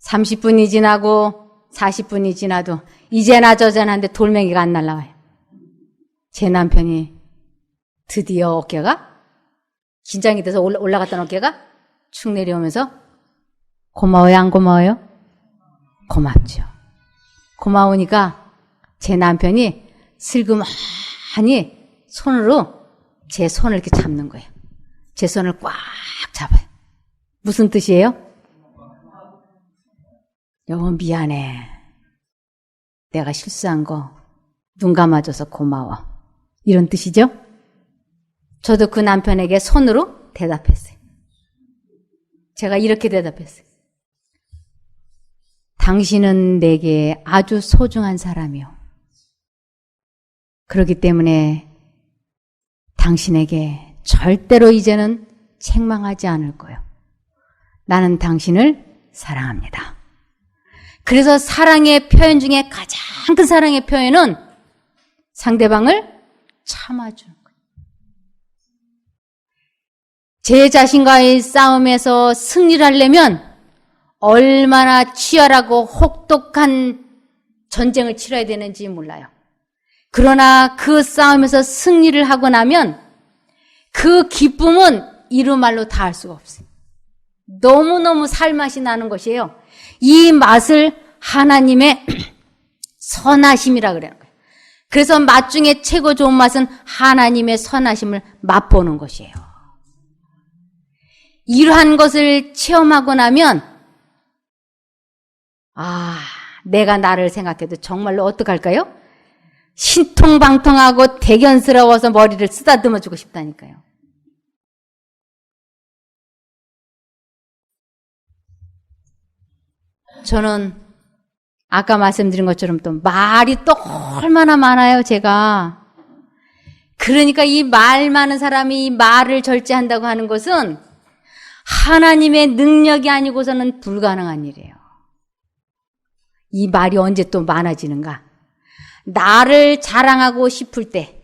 [SPEAKER 1] 30분이 지나고 40분이 지나도 이제나 저제나 하는데 돌멩이가 안 날라와요. 제 남편이 드디어 어깨가 긴장이 돼서 올라갔던 어깨가 축 내려오면서 고마워요 안 고마워요? 고맙죠. 고마우니까 제 남편이 슬그머니 손으로 제 손을 이렇게 잡는 거예요. 제 손을 꽉 잡아요. 무슨 뜻이에요? 여보 미안해. 내가 실수한 거 눈 감아줘서 고마워. 이런 뜻이죠? 저도 그 남편에게 손으로 대답했어요. 제가 이렇게 대답했어요. 당신은 내게 아주 소중한 사람이요. 그렇기 때문에 당신에게 절대로 이제는 책망하지 않을 거예요. 나는 당신을 사랑합니다. 그래서 사랑의 표현 중에 가장 큰 사랑의 표현은 상대방을 참아주는 거예요. 제 자신과의 싸움에서 승리를 하려면 얼마나 치열하고 혹독한 전쟁을 치러야 되는지 몰라요. 그러나 그 싸움에서 승리를 하고 나면 그 기쁨은 이루 말로 다 할 수가 없어요. 너무너무 살맛이 나는 것이에요. 이 맛을 하나님의 선하심이라 그래요. 그래서 맛 중에 최고 좋은 맛은 하나님의 선하심을 맛보는 것이에요. 이러한 것을 체험하고 나면 내가 나를 생각해도 정말로 어떡할까요? 신통방통하고 대견스러워서 머리를 쓰다듬어 주고 싶다니까요. 저는 아까 말씀드린 것처럼 또 말이 또 얼마나 많아요, 제가. 그러니까 이 말 많은 사람이 이 말을 절제한다고 하는 것은 하나님의 능력이 아니고서는 불가능한 일이에요. 이 말이 언제 또 많아지는가? 나를 자랑하고 싶을 때,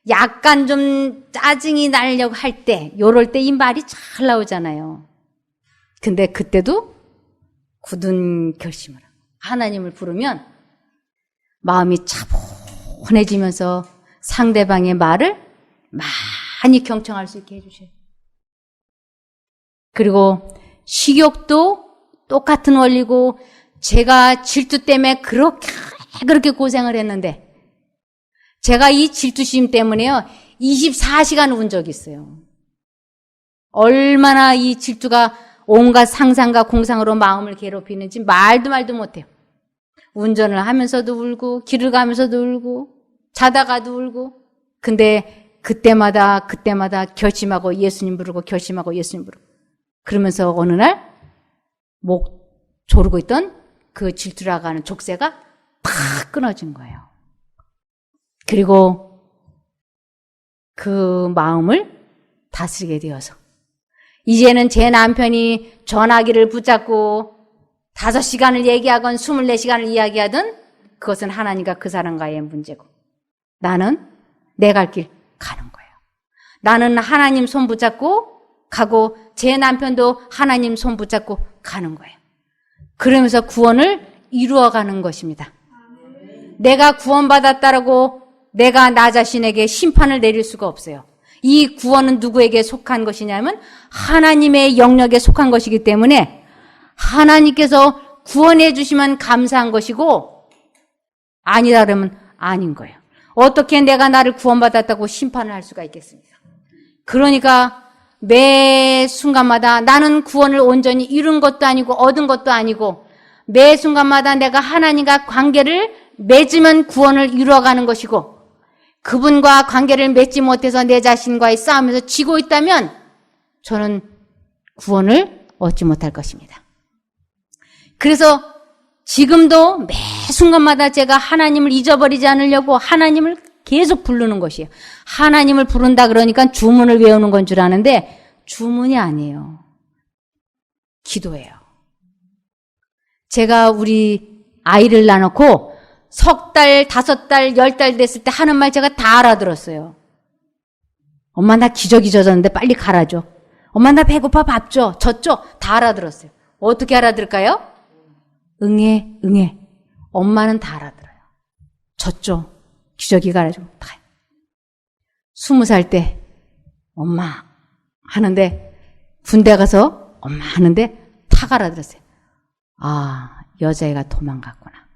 [SPEAKER 1] 약간 좀 짜증이 나려고 할 때, 요럴 때 이 말이 잘 나오잖아요. 근데 그때도 굳은 결심을 하고 하나님을 부르면 마음이 차분해지면서 상대방의 말을 많이 경청할 수 있게 해주셔요. 그리고 식욕도 똑같은 원리고, 제가 질투 때문에 그렇게 고생을 했는데, 제가 이 질투심 때문에요 24시간 운 적이 있어요. 얼마나 이 질투가 온갖 상상과 공상으로 마음을 괴롭히는지 말도 못해요. 운전을 하면서도 울고, 길을 가면서도 울고, 자다가도 울고. 근데 그때마다 결심하고 예수님 부르고, 결심하고 예수님 부르고. 그러면서 어느 날 목 조르고 있던 그 질투라고 하는 족쇄가 팍 끊어진 거예요. 그리고 그 마음을 다스리게 되어서 이제는 제 남편이 전화기를 붙잡고 5시간을 얘기하건 24시간을 이야기하든 그것은 하나님과 그 사람과의 문제고, 나는 내 갈 길 가는 거예요. 나는 하나님 손 붙잡고 가고, 제 남편도 하나님 손 붙잡고 가는 거예요. 그러면서 구원을 이루어가는 것입니다. 내가 구원받았다라고 내가 나 자신에게 심판을 내릴 수가 없어요. 이 구원은 누구에게 속한 것이냐면 하나님의 영역에 속한 것이기 때문에 하나님께서 구원해 주시면 감사한 것이고, 아니다 그러면 아닌 거예요. 어떻게 내가 나를 구원받았다고 심판을 할 수가 있겠습니까? 그러니까 매 순간마다 나는 구원을 온전히 이룬 것도 아니고 얻은 것도 아니고, 매 순간마다 내가 하나님과 관계를 맺으면 구원을 이루어가는 것이고, 그분과 관계를 맺지 못해서 내 자신과의 싸움에서 지고 있다면 저는 구원을 얻지 못할 것입니다. 그래서 지금도 매 순간마다 제가 하나님을 잊어버리지 않으려고 하나님을 계속 부르는 것이에요. 하나님을 부른다 그러니까 주문을 외우는 건 줄 아는데 주문이 아니에요. 기도예요. 제가 우리 아이를 낳아놓고 석 달, 5달, 10달 됐을 때 하는 말 제가 다 알아들었어요. 엄마 나 기저귀 젖었는데 빨리 갈아줘. 엄마 나 배고파 밥 줘. 젖죠? 다 알아들었어요. 어떻게 알아들을까요? 응애, 응애. 엄마는 다 알아들어요. 젖죠? 기저귀 갈아줘. 다. 20살 때 엄마 하는데, 군대 가서 엄마 하는데 다 알아들었어요. 아, 여자애가 도망갔구나.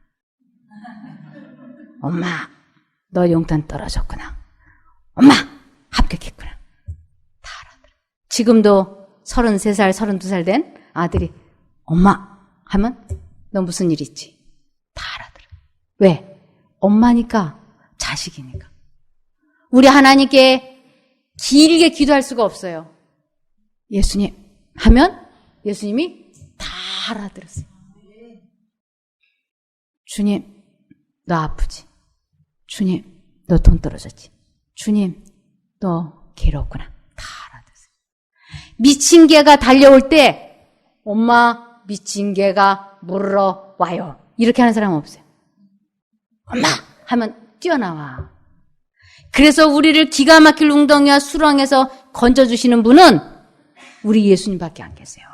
[SPEAKER 1] 엄마, 너 용돈 떨어졌구나. 엄마, 합격했구나. 다 알아들어. 지금도 33살, 32살 된 아들이 엄마 하면 너 무슨 일 있지? 다 알아들어. 왜? 엄마니까, 자식이니까. 우리 하나님께 길게 기도할 수가 없어요. 예수님 하면 예수님이 다 알아들었어요. 주님, 너 아프지? 주님, 너 돈 떨어졌지? 주님, 너 괴롭구나. 다 알아들었어요. 미친 개가 달려올 때 엄마, 미친 개가 물러 와요. 이렇게 하는 사람은 없어요. 엄마 하면 뛰어나와. 그래서 우리를 기가 막힐 웅덩이와 수렁에서 건져주시는 분은 우리 예수님밖에 안 계세요.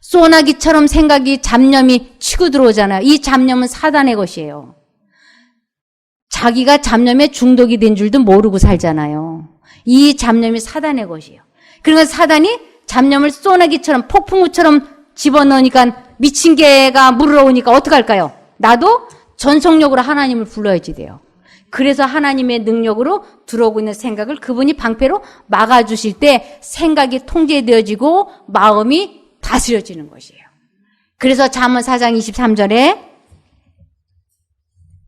[SPEAKER 1] 소나기처럼 생각이, 잡념이 치고 들어오잖아요. 이 잡념은 사단의 것이에요. 자기가 잡념에 중독이 된 줄도 모르고 살잖아요. 이 잡념이 사단의 것이에요. 그러니까 사단이 잡념을 소나기처럼, 폭풍우처럼 집어넣으니까 미친 개가 물으러 오니까 어떡할까요? 나도 전속력으로 하나님을 불러야지 돼요. 그래서 하나님의 능력으로 들어오고 있는 생각을 그분이 방패로 막아주실 때 생각이 통제되어지고 마음이 다스려지는 것이에요. 그래서 잠언 4장 23절에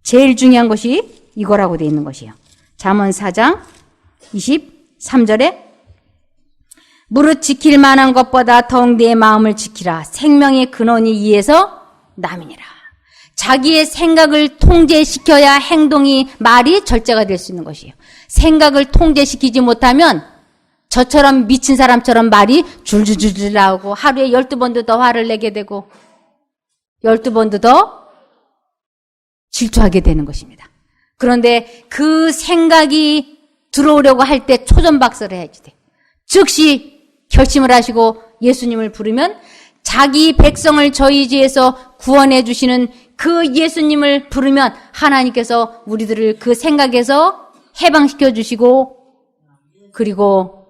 [SPEAKER 1] 제일 중요한 것이 이거라고 되어 있는 것이에요. 잠언 4장 23절에 무릇 지킬 만한 것보다 더욱 내 마음을 지키라. 생명의 근원이 이에서 남이니라. 자기의 생각을 통제시켜야 행동이, 말이 절제가 될 수 있는 것이에요. 생각을 통제시키지 못하면 저처럼 미친 사람처럼 말이 줄줄줄 나오고 하루에 12번도 더 화를 내게 되고 12번도 더 질투하게 되는 것입니다. 그런데 그 생각이 들어오려고 할 때 초전박살을 해야지 돼. 즉시 결심을 하시고 예수님을 부르면 자기 백성을 저희 죄에서 구원해 주시는 그 예수님을 부르면 하나님께서 우리들을 그 생각에서 해방시켜 주시고 그리고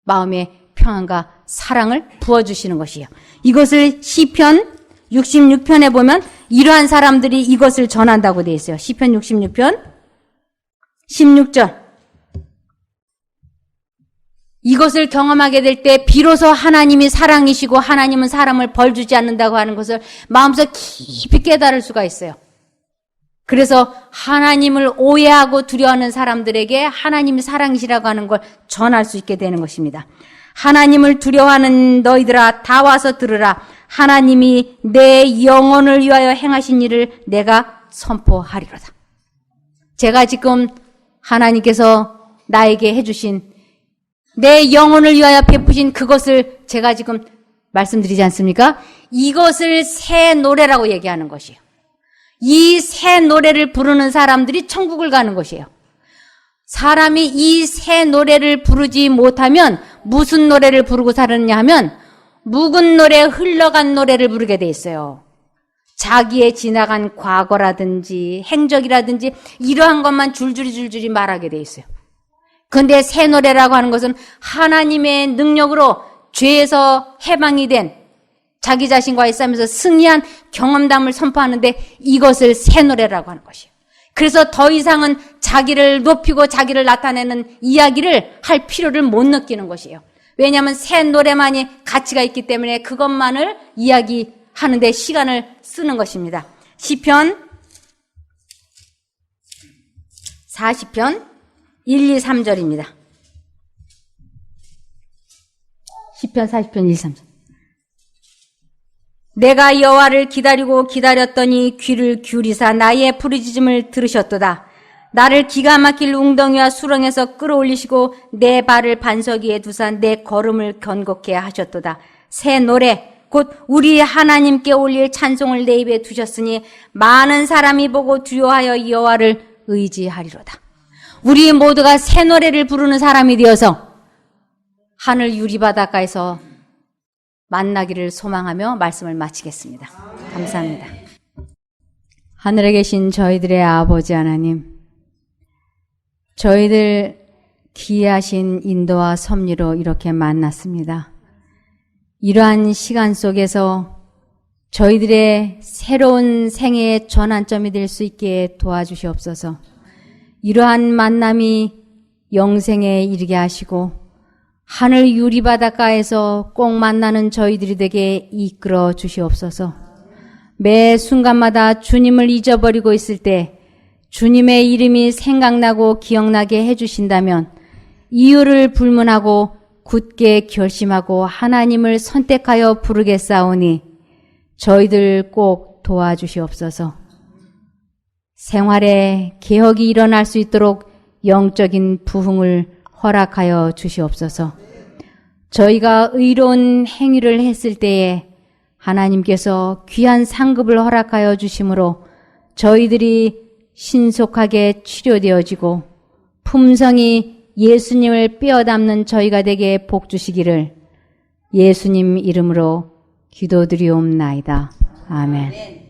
[SPEAKER 1] 마음의 평안과 사랑을 부어주시는 것이에요. 이것을 시편 66편에 보면 이러한 사람들이 이것을 전한다고 되어 있어요. 시편 66편 16절. 이것을 경험하게 될 때 비로소 하나님이 사랑이시고 하나님은 사람을 벌 주지 않는다고 하는 것을 마음속 깊이 깨달을 수가 있어요. 그래서 하나님을 오해하고 두려워하는 사람들에게 하나님이 사랑이시라고 하는 걸 전할 수 있게 되는 것입니다. 하나님을 두려워하는 너희들아 다 와서 들으라. 하나님이 내 영혼을 위하여 행하신 일을 내가 선포하리로다. 제가 지금 하나님께서 나에게 해주신 내 영혼을 위하여 베푸신 그것을 제가 지금 말씀드리지 않습니까? 이것을 새 노래라고 얘기하는 것이에요. 이 새 노래를 부르는 사람들이 천국을 가는 것이에요. 사람이 이 새 노래를 부르지 못하면 무슨 노래를 부르고 살았냐 하면 묵은 노래, 흘러간 노래를 부르게 돼 있어요. 자기의 지나간 과거라든지 행적이라든지 이러한 것만 줄줄이 말하게 돼 있어요. 그런데 새 노래라고 하는 것은 하나님의 능력으로 죄에서 해방이 된 자기 자신과의 싸움에서 승리한 경험담을 선포하는데 이것을 새 노래라고 하는 것이에요. 그래서 더 이상은 자기를 높이고 자기를 나타내는 이야기를 할 필요를 못 느끼는 것이에요. 왜냐하면 새 노래만이 가치가 있기 때문에 그것만을 이야기하는데 시간을 쓰는 것입니다. 시편 40편 1, 2, 3절입니다. 시편 40편 1, 2, 3절. 내가 여호와를 기다리고 기다렸더니 귀를 기울이사 나의 부르짖음을 들으셨도다. 나를 기가 막힐 웅덩이와 수렁에서 끌어올리시고 내 발을 반석 위에 두사 내 걸음을 견고케 하셨도다. 새 노래 곧 우리 하나님께 올릴 찬송을 내 입에 두셨으니 많은 사람이 보고 두려워하여 여호와를 의지하리로다. 우리 모두가 새 노래를 부르는 사람이 되어서 하늘 유리바닷가에서 만나기를 소망하며 말씀을 마치겠습니다. 감사합니다. 하늘에 계신 저희들의 아버지 하나님, 저희들 귀하신 인도와 섭리로 이렇게 만났습니다. 이러한 시간 속에서 저희들의 새로운 생애의 전환점이 될 수 있게 도와주시옵소서. 이러한 만남이 영생에 이르게 하시고 하늘 유리바닷가에서 꼭 만나는 저희들이 되게 이끌어 주시옵소서. 매 순간마다 주님을 잊어버리고 있을 때 주님의 이름이 생각나고 기억나게 해주신다면 이유를 불문하고 굳게 결심하고 하나님을 선택하여 부르겠사오니 저희들 꼭 도와주시옵소서. 생활에 개혁이 일어날 수 있도록 영적인 부흥을 허락하여 주시옵소서. 저희가 의로운 행위를 했을 때에 하나님께서 귀한 상급을 허락하여 주심으로 저희들이 신속하게 치료되어지고 품성이 예수님을 빼어담는 저희가 되게 복 주시기를 예수님 이름으로 기도드리옵나이다. 아멘.